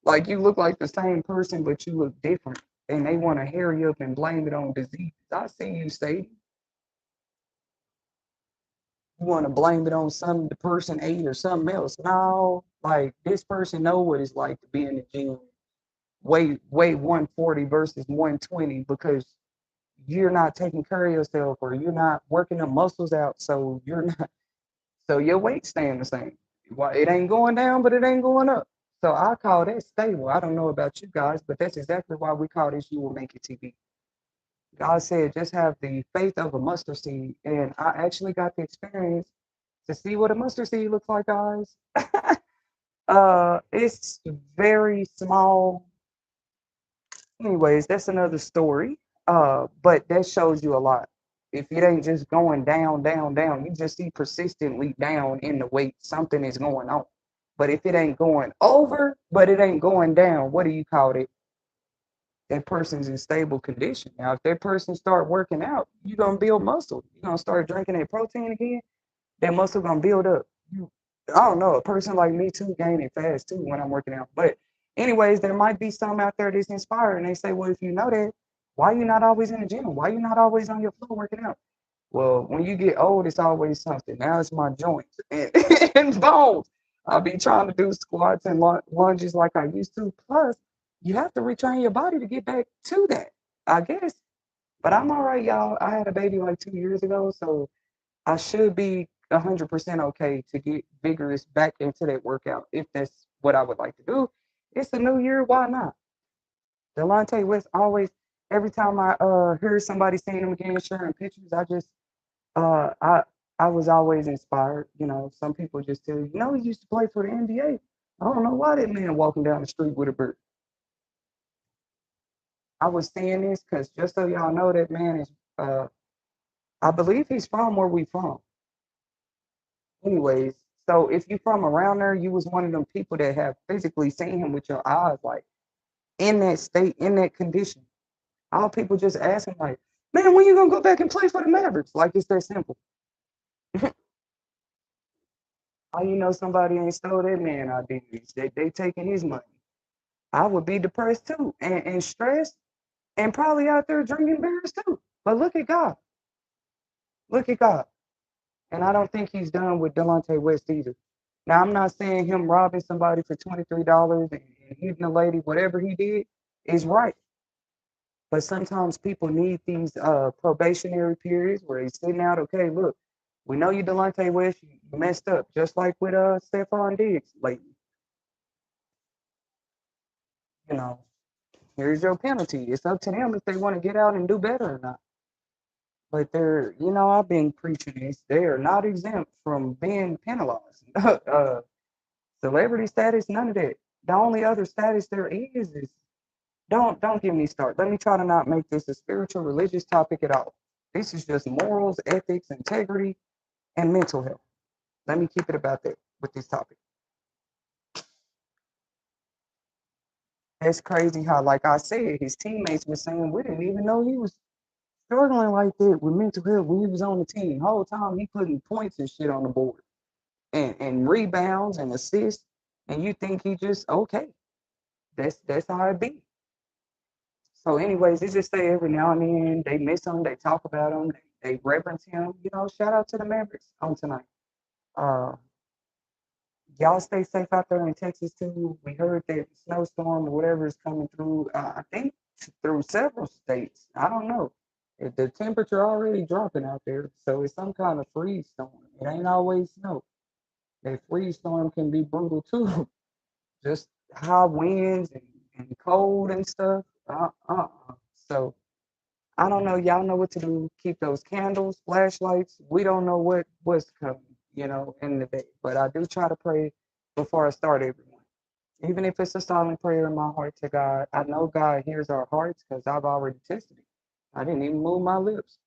Like you look like the same person, but you look different. And they want to hurry up and blame it on disease. I see you say you want to blame it on some the person ate or something else. No, like this person know what it's like to be in the gym. Weigh 140 versus 120 because you're not taking care of yourself or you're not working the muscles out, so you're not so your weight's staying the same. Well, it ain't going down, but it ain't going up. So I call that stable. I don't know about you guys, but that's exactly why we call this You Will Make It TV. God said just have the faith of a mustard seed. And I actually got the experience to see what a mustard seed looks like, guys. It's very small. Anyways, that's another story. But that shows you a lot. If it ain't just going down, down, down, you just see persistently down in the weight, something is going on. But if it ain't going over, but it ain't going down, what do you call it? That person's in stable condition. Now, if that person start working out, you're gonna build muscle. You're gonna start drinking that protein again. That muscle gonna build up. I don't know, a person like me too gaining fast too when I'm working out. But anyways, there might be some out there that's inspired and they say, well, if you know that, why you not always in the gym? Why you not always on your floor working out? Well, when you get old, it's always something. Now it's my joints and, and bones. I'll be trying to do squats and lunges like I used to. Plus, you have to retrain your body to get back to that, I guess. But I'm all right, y'all. I had a baby like 2 years ago, so I should be 100% okay to get vigorous back into that workout if that's what I would like to do. It's a new year, why not? Delonte West always, every time I hear somebody seeing him again, sharing pictures, I I was always inspired. Some people just tell you, he used to play for the NBA. I don't know why that man walking down the street with a bird. I was saying this because just so y'all know, that man is, I believe he's from where we from. Anyways, so if you from around there, you was one of them people that have physically seen him with your eyes, like in that state, in that condition. All people just asking like, man, when you gonna go back and play for the Mavericks? Like it's that simple. How you know somebody ain't stole that man identities? They taking his money. I would be depressed too, and stressed, and probably out there drinking beers too. But look at God. Look at God. And I don't think he's done with Delonte West either. Now I'm not saying him robbing somebody for $23 and hitting a lady, whatever he did, is right. But sometimes people need these probationary periods where he's sitting out. Okay, look, we know you Delonte West, you messed up, just like with Stephon Diggs lately. You know, here's your penalty. It's up to them if they want to get out and do better or not. But I've been preaching this. They are not exempt from being penalized. Celebrity status, none of that. The only other status there is don't get me started. Let me try to not make this a spiritual religious topic at all. This is just morals, ethics, integrity, and mental health. Let me keep it about that with this topic. That's crazy how, like I said, his teammates were saying we didn't even know he was struggling like that with mental health when he was on the team. The whole time he putting points and shit on the board and rebounds and assists, and you think he just okay. That's how it be. So, anyways, they just say every now and then they miss him, they talk about him, they reverence him. Shout out to the Mavericks on tonight. Uh, y'all stay safe out there in Texas too. We heard that snowstorm or whatever is coming through. I think through several states. I don't know. The temperature already dropping out there, so it's some kind of freeze storm. It ain't always snow. That freeze storm can be brutal too. Just high winds and cold and stuff. So I don't know. Y'all know what to do. Keep those candles, flashlights. We don't know what's coming, in the day. But I do try to pray before I start every morning. Even if it's a silent prayer in my heart to God. I know God hears our hearts because I've already tested it. I didn't even move my lips.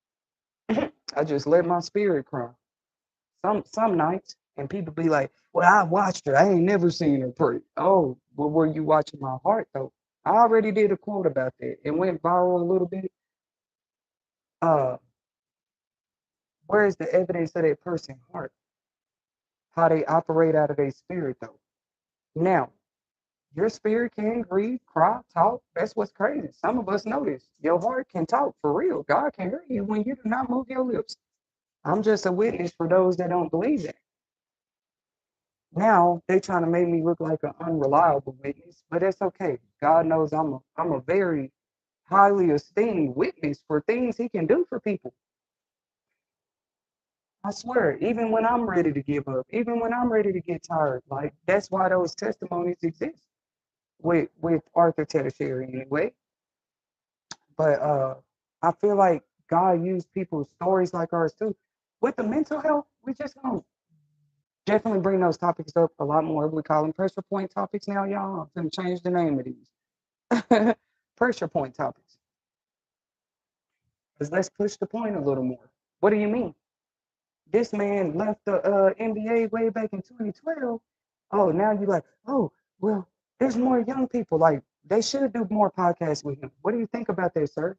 I just let my spirit cry. Some nights, and people be like, "Well, I watched her. I ain't never seen her pray." Oh, well, were you watching my heart though? I already did a quote about that. It went viral a little bit. Uh, where is the evidence of that person's heart? How they operate out of their spirit though. Now, your spirit can grieve, cry, talk. That's what's crazy. Some of us know this. Your heart can talk for real. God can hear you when you do not move your lips. I'm just a witness for those that don't believe that. Now they trying to make me look like an unreliable witness, but that's okay. God knows I'm a very highly esteemed witness for things He can do for people. I swear, even when I'm ready to give up, even when I'm ready to get tired, like that's why those testimonies exist with Arthur Tertiary anyway. But I feel like God used people's stories like ours too. With the mental health, we just gonna definitely bring those topics up a lot more. We call them pressure point topics now, y'all. I'm gonna change the name of these. Pressure point topics. Because let's push the point a little more. What do you mean? This man left the NBA way back in 2012. Oh, now you're like, oh, well, there's more young people. Like, they should do more podcasts with him. What do you think about that, sir?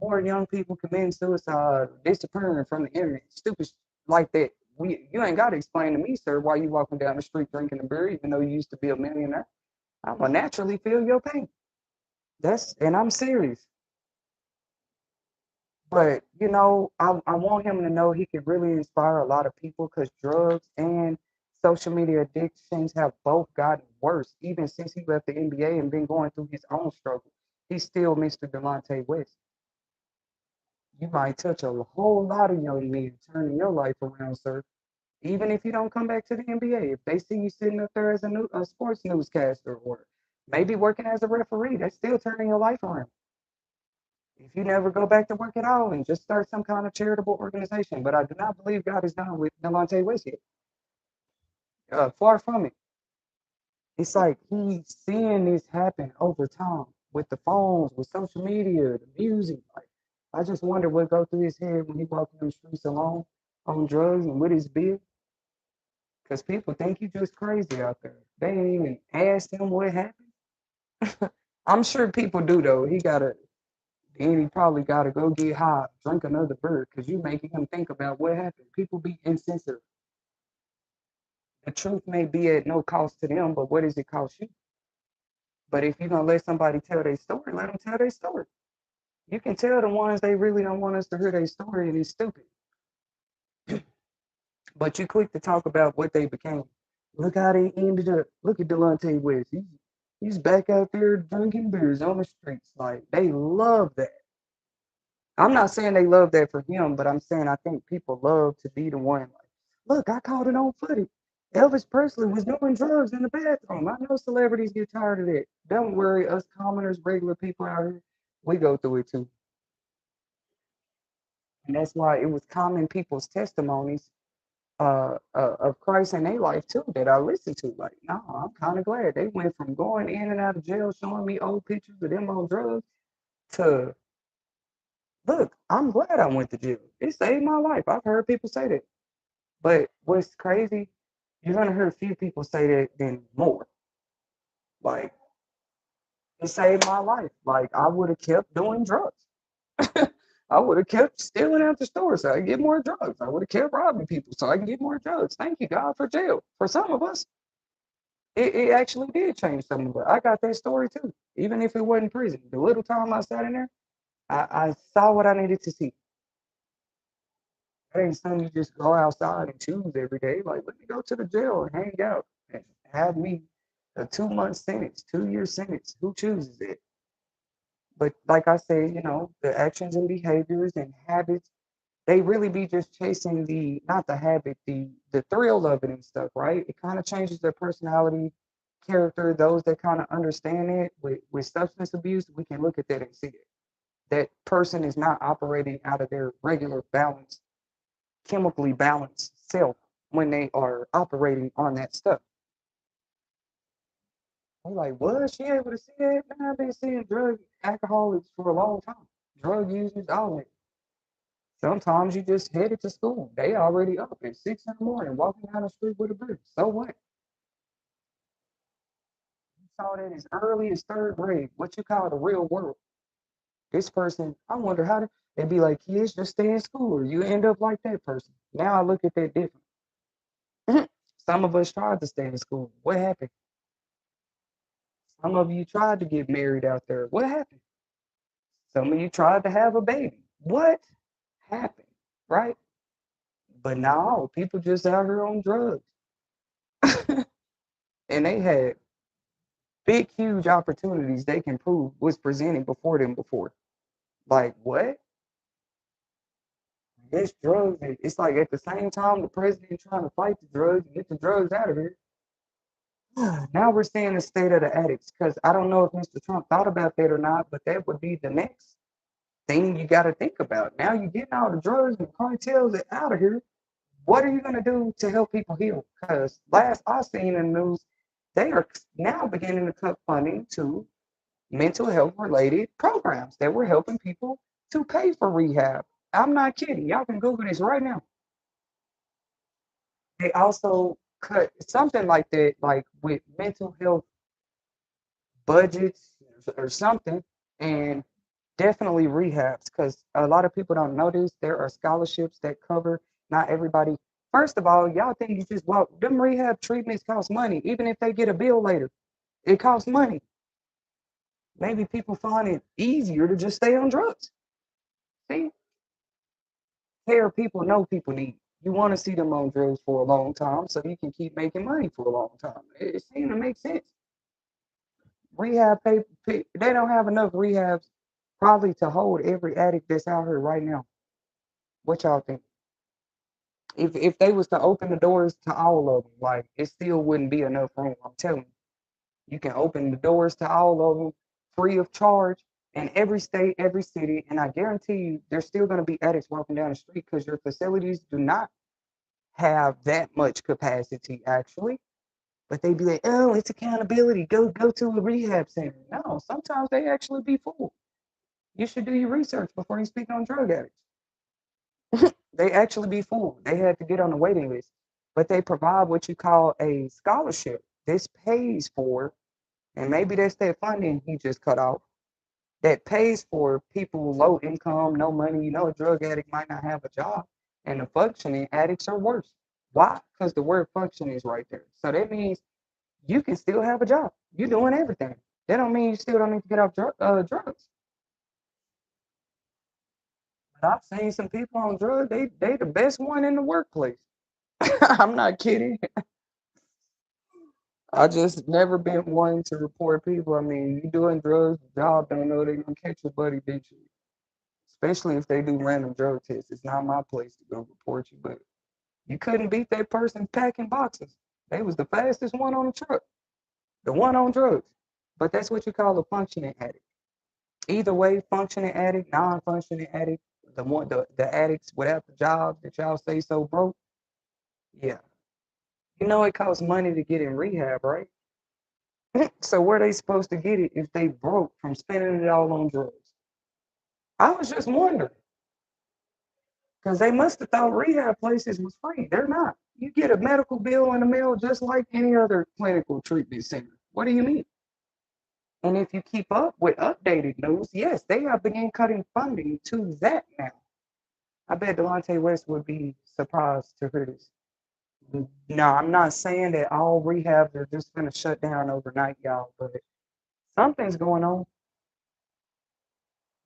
More young people committing suicide, disappearing from the internet, stupid like that. You ain't got to explain to me, sir, why you walking down the street drinking a beer, even though you used to be a millionaire. I will naturally feel your pain. And I'm serious. But I want him to know he could really inspire a lot of people because drugs and social media addictions have both gotten worse, even since he left the NBA and been going through his own struggle. He's still Mr. Delonte West. You might touch a whole lot of young men, turning your life around, sir. Even if you don't come back to the NBA, if they see you sitting up there as a sports newscaster or maybe working as a referee, that's still turning your life around. If you never go back to work at all and just start some kind of charitable organization. But I do not believe God is done with Delonte West yet. Far from it. It's like he's seeing this happen over time with the phones, with social media, the music. Like, I just wonder what go through his head when he walking the streets alone on drugs and with his beard. Because people think he's just crazy out there. They ain't even asked him what happened. I'm sure people do though. He probably gotta go get high, drink another beer, because you making him think about what happened. People be insensitive. The truth may be at no cost to them, but what does it cost you? But if you're gonna let somebody tell their story, let them tell their story. You can tell the ones they really don't want us to hear their story and it's stupid. But you quick to talk about what they became. Look how they ended up. Look at Delonte West. He's back out there drinking beers on the streets. Like they love that. I'm not saying they love that for him, but I'm saying I think people love to be the one like, look, I caught it on footage. Elvis Presley was doing drugs in the bathroom. I know celebrities get tired of that. Don't worry, us commoners, regular people out here, we go through it too. And that's why it was common people's testimonies of Christ in their life too that I listened to. Like, no, I'm kind of glad they went from going in and out of jail, showing me old pictures of them on drugs, to look, I'm glad I went to jail. It saved my life. I've heard people say that. But what's crazy, you're gonna hear a few people say that than more. Like, it saved my life. Like, I would have kept doing drugs. I would have kept stealing out the store so I can get more drugs. I would have kept robbing people so I can get more drugs. Thank you, God, for jail. For some of us, it actually did change something. But I got that story too. Even if it wasn't prison, the little time I sat in there, I saw what I needed to see. It ain't something you just go outside and choose every day. Like, let me go to the jail and hang out and have me a 2 month sentence, 2 year sentence. Who chooses it? But like I said, the actions and behaviors and habits, they really be just chasing the not the habit, the thrill of it and stuff, right? It kind of changes their personality, character. Those that kind of understand it with substance abuse, we can look at that and see it. That person is not operating out of their regular balance, chemically balanced self when they are operating on that stuff. I'm like, was she able to see that? Man, I've been seeing drug alcoholics for a long time. Drug users, all that. Sometimes you just headed to school. They already up at 6 in the morning, walking down the street with a beer. So what? You saw that as early as third grade. What you call the real world? This person, I wonder how they'd be like, kids, just stay in school, or you end up like that person. Now I look at that different. Some of us tried to stay in school. What happened? Some of you tried to get married out there. What happened? Some of you tried to have a baby. What happened? Right? But now people just out here on drugs. And they had big, huge opportunities they can prove was presented before them before. Like, what? This drugs, it's like at the same time the president trying to fight the drugs and get the drugs out of here. Now we're seeing the state of the addicts, because I don't know if Mr. Trump thought about that or not, but that would be the next thing you got to think about. Now you're getting all the drugs and cartels out of here. What are you going to do to help people heal? Because last I seen in the news, they are now beginning to cut funding to mental health related programs that were helping people to pay for rehab. I'm not kidding. Y'all can Google this right now. They also cut something like that, like with mental health budgets or something, and definitely rehabs, because a lot of people don't notice there are scholarships that cover not everybody. First of all, y'all think you just walk, them rehab treatments cost money, even if they get a bill later. It costs money. Maybe people find it easier to just stay on drugs. See, care people know people need. You want to see them on drugs for a long time so you can keep making money for a long time. It seems to make sense. Rehab pay, they don't have enough rehabs probably to hold every addict that's out here right now. What y'all think? If they was to open the doors to all of them, like it still wouldn't be enough room. I'm telling you, you can open the doors to all of them free of charge, in every state, every city, and I guarantee you, there's still going to be addicts walking down the street because your facilities do not have that much capacity, actually. But they be like, oh, it's accountability. Go to a rehab center. No, sometimes they actually be full. You should do your research before you speak on drug addicts. They actually be full. They had to get on the waiting list, but they provide what you call a scholarship. This pays for, and maybe that's that funding he just cut off, that pays for people low income, no money. You know, a drug addict might not have a job, and the functioning addicts are worse. Why? Because the word function is right there. So that means you can still have a job. You're doing everything. That don't mean you still don't need to get off drugs. But I've seen some people on drugs. They the best one in the workplace. I'm not kidding. I just never been one to report people. I mean, you doing drugs, the job don't know they gonna catch your buddy, bitch. Especially if they do random drug tests. It's not my place to go report you, but you couldn't beat that person packing boxes. They was the fastest one on the truck, the one on drugs. But that's what you call a functioning addict. Either way, functioning addict, non-functioning addict, the addicts without the job that y'all say so broke. Yeah. You know it costs money to get in rehab, right? So where they supposed to get it if they broke from spending it all on drugs? I was just wondering, because they must have thought rehab places was free. They're not. You get a medical bill in the mail just like any other clinical treatment center. What do you mean? And if you keep up with updated news, yes, they have begun cutting funding to that now. I bet Delonte West would be surprised to hear this. No, I'm not saying that all rehabs are just going to shut down overnight, y'all, but something's going on.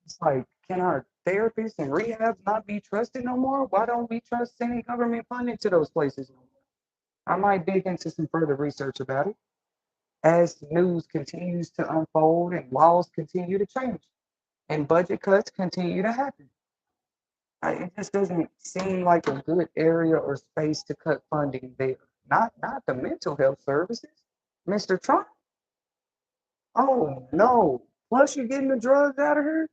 It's like, can our therapists and rehabs not be trusted no more? Why don't we trust sending government funding to those places no more? I might dig into some further research about it as news continues to unfold and laws continue to change and budget cuts continue to happen. It just doesn't seem like a good area or space to cut funding there. Not the mental health services. Mr. Trump? Oh no. Plus you're getting the drugs out of here?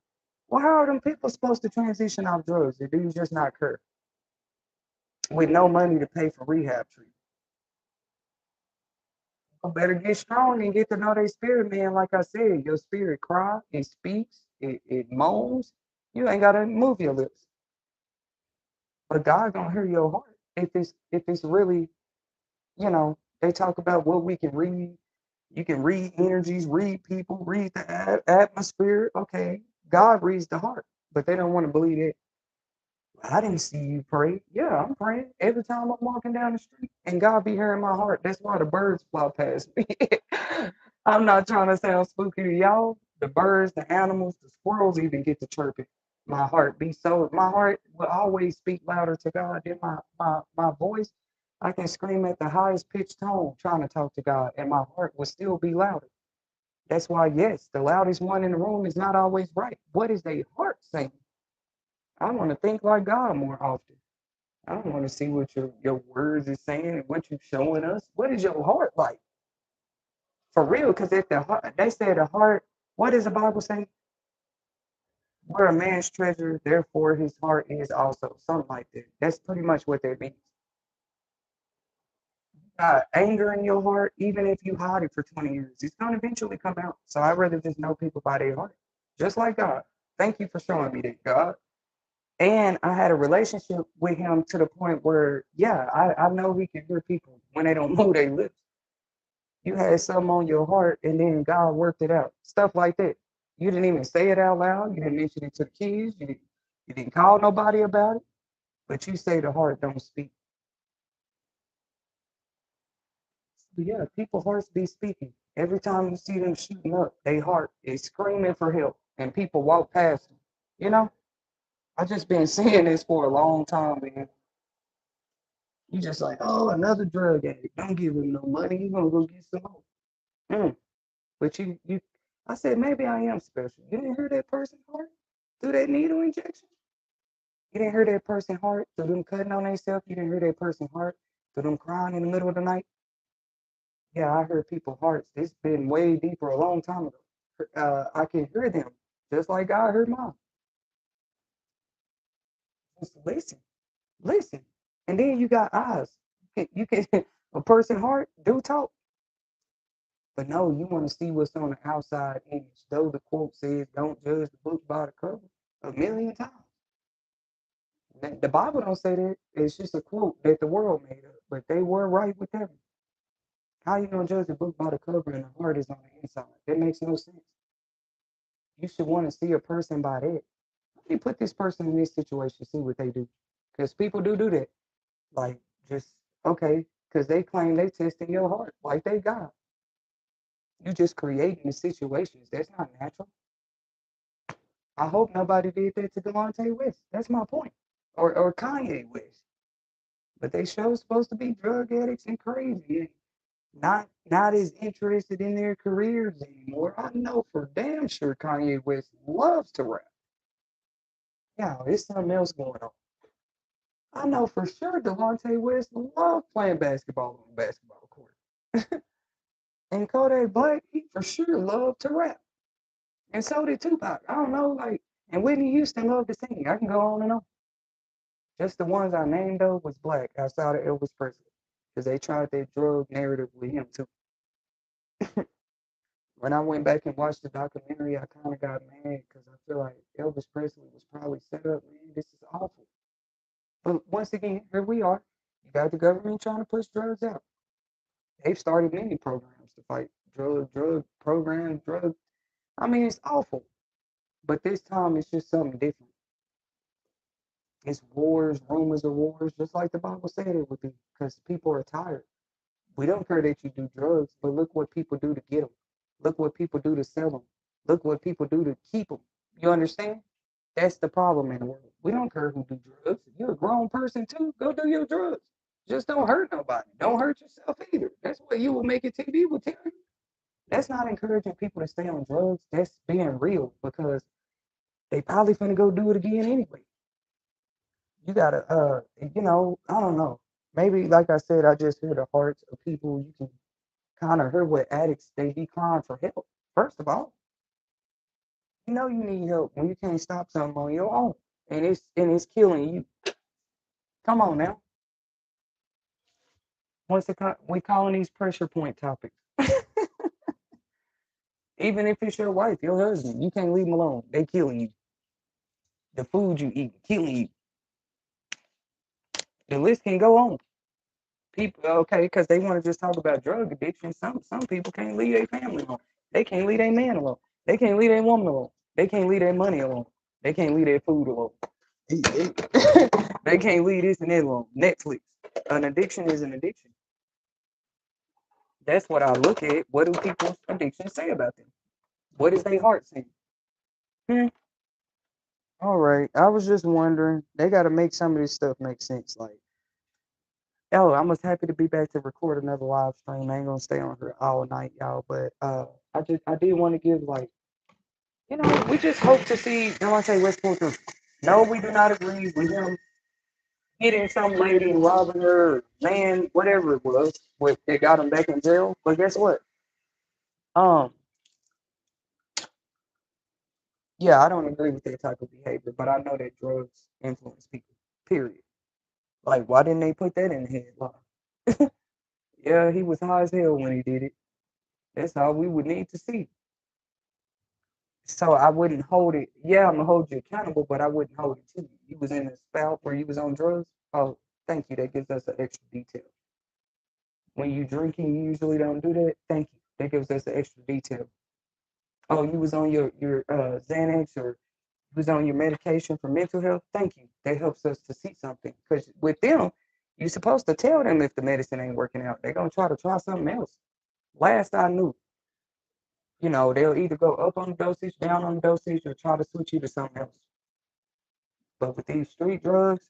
Well, how are them people supposed to transition off drugs? The dude's just not cure. With no money to pay for rehab treatment. I better get strong and get to know their spirit, man. Like I said, your spirit cries, it speaks, it moans. You ain't gotta move your lips. But God gonna hear your heart if it's really, they talk about what we can read. You can read energies, read people, read the atmosphere. Okay, God reads the heart, but they don't want to believe it. I didn't see you pray. Yeah, I'm praying every time I'm walking down the street, and God be hearing my heart. That's why the birds fly past me. I'm not trying to sound spooky to y'all. The birds, the animals, the squirrels even get to chirping. My heart beats so. My heart will always speak louder to God than my voice. I can scream at the highest pitched tone trying to talk to God, and my heart will still be louder. That's why, yes, the loudest one in the room is not always right. What is their heart saying? I want to think like God more often. I don't want to see what your words is saying and what you're showing us. What is your heart like? For real, because if the heart, they say the heart, what does the Bible say? Where a man's treasure, therefore his heart is also. Something like that. That's pretty much what that means. Anger in your heart, even if you hide it for 20 years, it's going to eventually come out. So I'd rather just know people by their heart. Just like God. Thank you for showing me that, God. And I had a relationship with him to the point where, yeah, I know he can hear people when they don't move their lips. You had something on your heart, and then God worked it out. Stuff like that. You didn't even say it out loud. You didn't mention it to the kids. You didn't call nobody about it. But you say the heart don't speak. But yeah, people hearts be speaking. Every time you see them shooting up, they heart is screaming for help, and people walk past them. You know, I just been seeing this for a long time, man. You just like, oh, another drug addict. Don't give him no money. He's gonna go get some more. Mm. But I said maybe I am special. You didn't hear that person's heart through that needle injection. You didn't hear that person's heart through them cutting on themselves. You didn't hear that person's heart through them crying in the middle of the night. Yeah, I heard people's hearts. It's been way deeper a long time ago. I can hear them Just like God heard mine. Just listen. And then you got eyes. You can a person heart do talk. But no, you want to see what's on the outside image. Though the quote says, "Don't judge the book by the cover," a million times. The Bible don't say that. It's just a quote that the world made up. But they were right with that. How you gonna judge a book by the cover and the heart is on the inside? That makes no sense. You should want to see a person by that. Let me put this person in this situation, see what they do. Because people do that. Like, just, okay, because they claim they testing your heart like they God. You just creating the situations. That's not natural. I hope nobody did that to Delonte West. That's my point. Or Kanye West. But they show supposed to be drug addicts and crazy and not as interested in their careers anymore. I know for damn sure Kanye West loves to rap. Yeah, there's something else going on. I know for sure Delonte West loves playing basketball on the basketball court. And Kodak Black, he for sure loved to rap. And so did Tupac. I don't know, like, and Whitney Houston loved to sing. I can go on and on. Just the ones I named though was black outside of Elvis Presley. Because they tried that drug narrative with him too. When I went back and watched the documentary, I kind of got mad because I feel like Elvis Presley was probably set up. Man, this is awful. But once again, here we are. You got the government trying to push drugs out. They've started many programs to fight drug programs, drug. I mean, it's awful. But this time it's just something different. It's wars, rumors of wars, just like the Bible said it would be, because people are tired. We don't care that you do drugs, but look what people do to get them. Look what people do to sell them. Look what people do to keep them. You understand? That's the problem in the world. We don't care who do drugs. If you're a grown person too, go do your drugs. Just don't hurt nobody. Don't hurt yourself either. That's what you will make it TV will tell you. That's not encouraging people to stay on drugs. That's being real because they probably finna go do it again anyway. You gotta, I don't know. Maybe, like I said, I just hear the hearts of people. You can kind of hear what addicts they decline for help. First of all, you know you need help when you can't stop something on your own, and it's killing you. Come on now. We calling these pressure point topics. Even if it's your wife, your husband, you can't leave them alone. They killing you. The food you eat, killing you. The list can go on. People, okay, because they want to just talk about drug addiction. Some people can't leave their family alone. They can't leave their man alone. They can't leave their woman alone. They can't leave their money alone. They can't leave their food alone. They can't leave this and that alone. Netflix. An addiction is an addiction. That's what I look at. What do people's addictions say about them? What is their heart saying? Hmm. All right. I was just wondering. They got to make some of this stuff make sense. Like, oh, I'm just happy to be back to record another live stream. I ain't gonna stay on here all night, y'all. But I did want to give like, we just hope to see Delonte West pull through. No, we do not agree with him hitting some lady and robbing her, man, whatever it was, what that got him back in jail. But guess what? Um, yeah, I don't agree with that type of behavior, but I know that drugs influence people. Period. Like, why didn't they put that in the headline? Yeah, he was high as hell when he did it. That's all we would need to see. So I wouldn't hold it. Yeah, I'm gonna hold you accountable, but I wouldn't hold it to you. You was in a spout where you was on drugs. Oh, thank you. That gives us an extra detail. When you drinking, you usually don't do that. Thank you. That gives us an extra detail. Oh, you was on your Xanax or you was on your medication for mental health. Thank you. That helps us to see something. Because with them, you're supposed to tell them if the medicine ain't working out. They're gonna try something else. Last I knew, they'll either go up on the dosage, down on the dosage, or try to switch you to something else. But with these street drugs,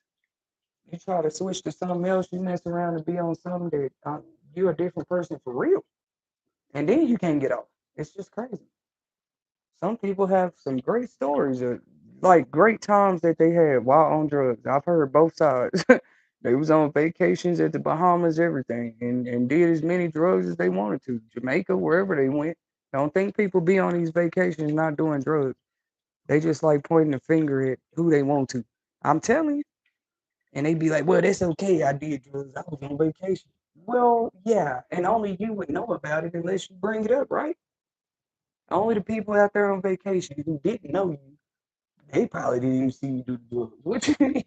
you try to switch to something else, you mess around and be on something that you're a different person for real. And then you can't get off. It's just crazy. Some people have some great stories of like great times that they had while on drugs. I've heard both sides. They was on vacations at the Bahamas, everything, and did as many drugs as they wanted to. Jamaica, wherever they went. Don't think people be on these vacations not doing drugs. They just like pointing the finger at who they want to. I'm telling you. And they be like, well, that's okay. I did drugs. I was on vacation. Well, yeah. And only you would know about it unless you bring it up, right? Only the people out there on vacation who didn't know you, they probably didn't even see you do the drugs. What you mean?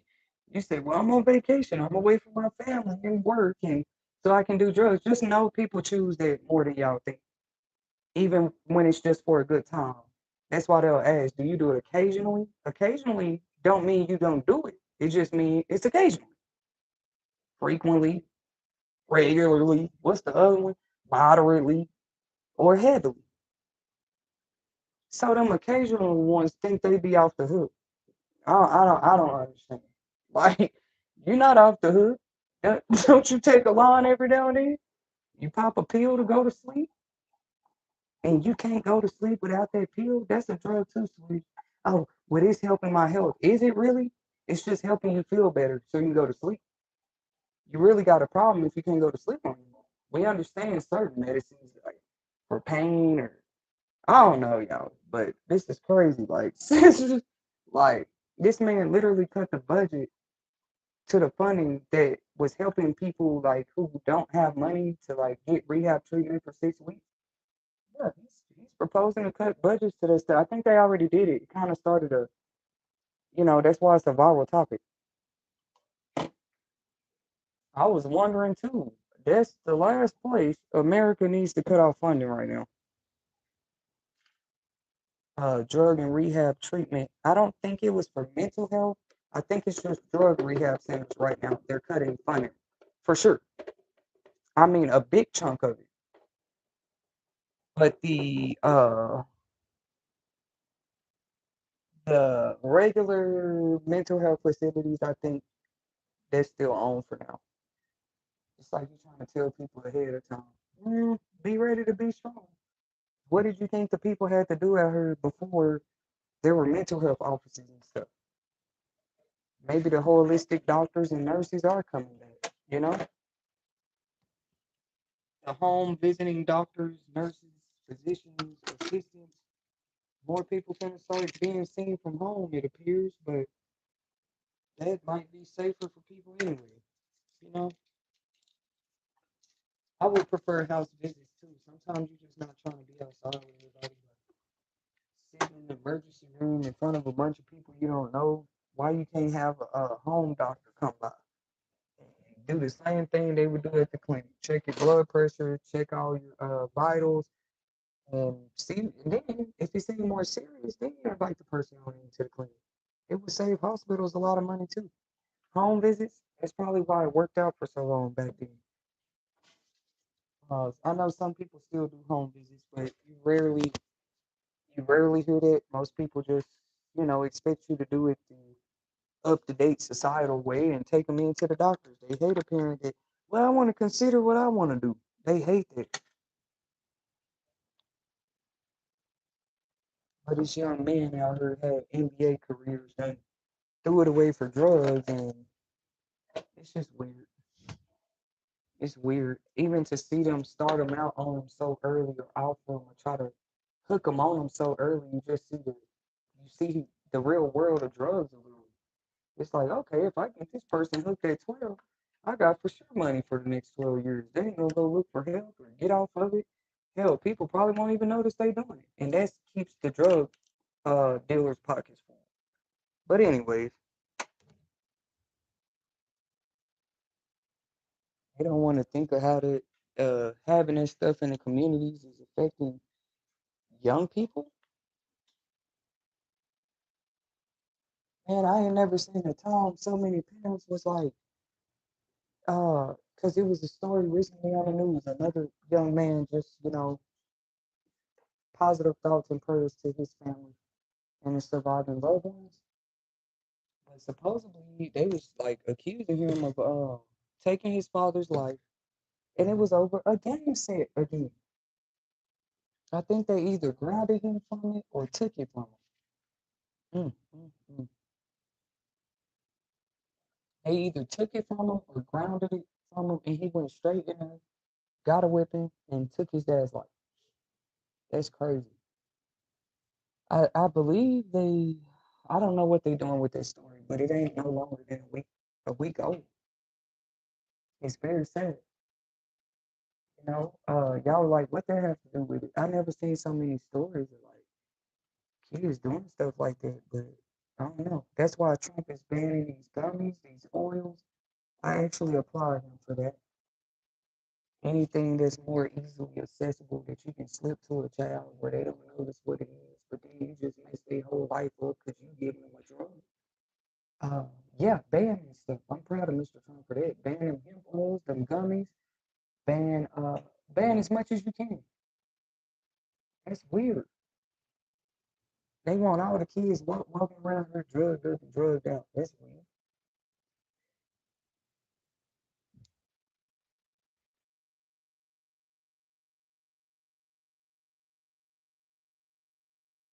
You say, well, I'm on vacation. I'm away from my family and work, and so I can do drugs. Just know people choose that more than y'all think, even when it's just for a good time. That's why they'll ask, do you do it occasionally? Occasionally don't mean you don't do it. It just means it's occasionally, frequently, regularly. What's the other one? Moderately or heavily. So them occasional ones think they be off the hook. I don't understand. Like, you're not off the hook. Don't you take a line every now and then? You pop a pill to go to sleep, and you can't go to sleep without that pill. That's a drug too, sweet. Oh, well, it's helping my health. Is it really? It's just helping you feel better so you go to sleep. You really got a problem if you can't go to sleep on it. We understand certain medicines like for pain or I don't know, y'all, but this is crazy. Like, like this man literally cut the budget to the funding that was helping people like who don't have money to like get rehab treatment for 6 weeks. Yeah, he's proposing to cut budgets to this stuff. I think they already did it. It kind of started a, that's why it's a viral topic. I was wondering too. That's the last place America needs to cut off funding right now. Drug and rehab treatment. I don't think it was for mental health. I think it's just drug rehab centers right now. They're cutting funding for sure. I mean, a big chunk of it. But the regular mental health facilities, I think they're still on for now. It's like you're trying to tell people ahead of time. Be ready to be strong. What did you think the people had to do out here before there were mental health offices and stuff? Maybe the holistic doctors and nurses are coming back, The home visiting doctors, nurses, physicians, assistants. More people can start being seen from home, it appears, but that might be safer for people anyway. You know, I would prefer house visits too. Sometimes you're just not trying to be outside with everybody. Like, sitting in the emergency room in front of a bunch of people you don't know. Why you can't have a home doctor come by and do the same thing they would do at the clinic? Check your blood pressure, check all your vitals, and see. And then if it's any more serious, then you invite the person on into the clinic. It would save hospitals a lot of money too. Home visits. That's probably why it worked out for so long back then. I know some people still do home visits, but you rarely hear that. Most people just, expect you to do it the up to date societal way and take them into the doctors. They hate a parent that, well, I want to consider what I want to do. They hate that. But this young man out here had NBA careers and threw it away for drugs, and it's just weird. It's weird. Even to see them start them out on them so early or out for them or try to hook them on them so early, you see the real world of drugs a little. It's like, okay, if I get this person hooked at 12, I got for sure money for the next 12 years. They ain't gonna go look for help or get off of it. Hell, people probably won't even notice they doing it. And that keeps the drug dealers' pockets full. But anyways, they don't want to think of how to having that stuff in the communities is affecting young people. Man, I ain't never seen a time so many parents was like, because it was a story recently on the news. Another young man just, positive thoughts and prayers to his family and his surviving loved ones. But supposedly they was like accusing him of taking his father's life, and it was over a game set again. I think they either grounded him from it or took it from him. Mm. They either took it from him or grounded it from him, and he went straight in there, got a whipping, and took his dad's life. That's crazy. I believe they, I don't know what they're doing with this story, but it ain't no longer than a week old. It's very sad. Y'all like, what that have to do with it? I never seen so many stories of like kids doing stuff like that, but I don't know. That's why Trump is banning these gummies, these oils. I actually applaud him for that. Anything that's more easily accessible that you can slip to a child where they don't notice what it is, but then you just mess their whole life up because you giving them a drug. Uh, yeah, banning stuff. I'm proud of Mr. Trump for that. Ban them hemp oils, them gummies. Ban ban as much as you can. That's weird. They want all the kids walking around here drugged up and drugged out. That's weird.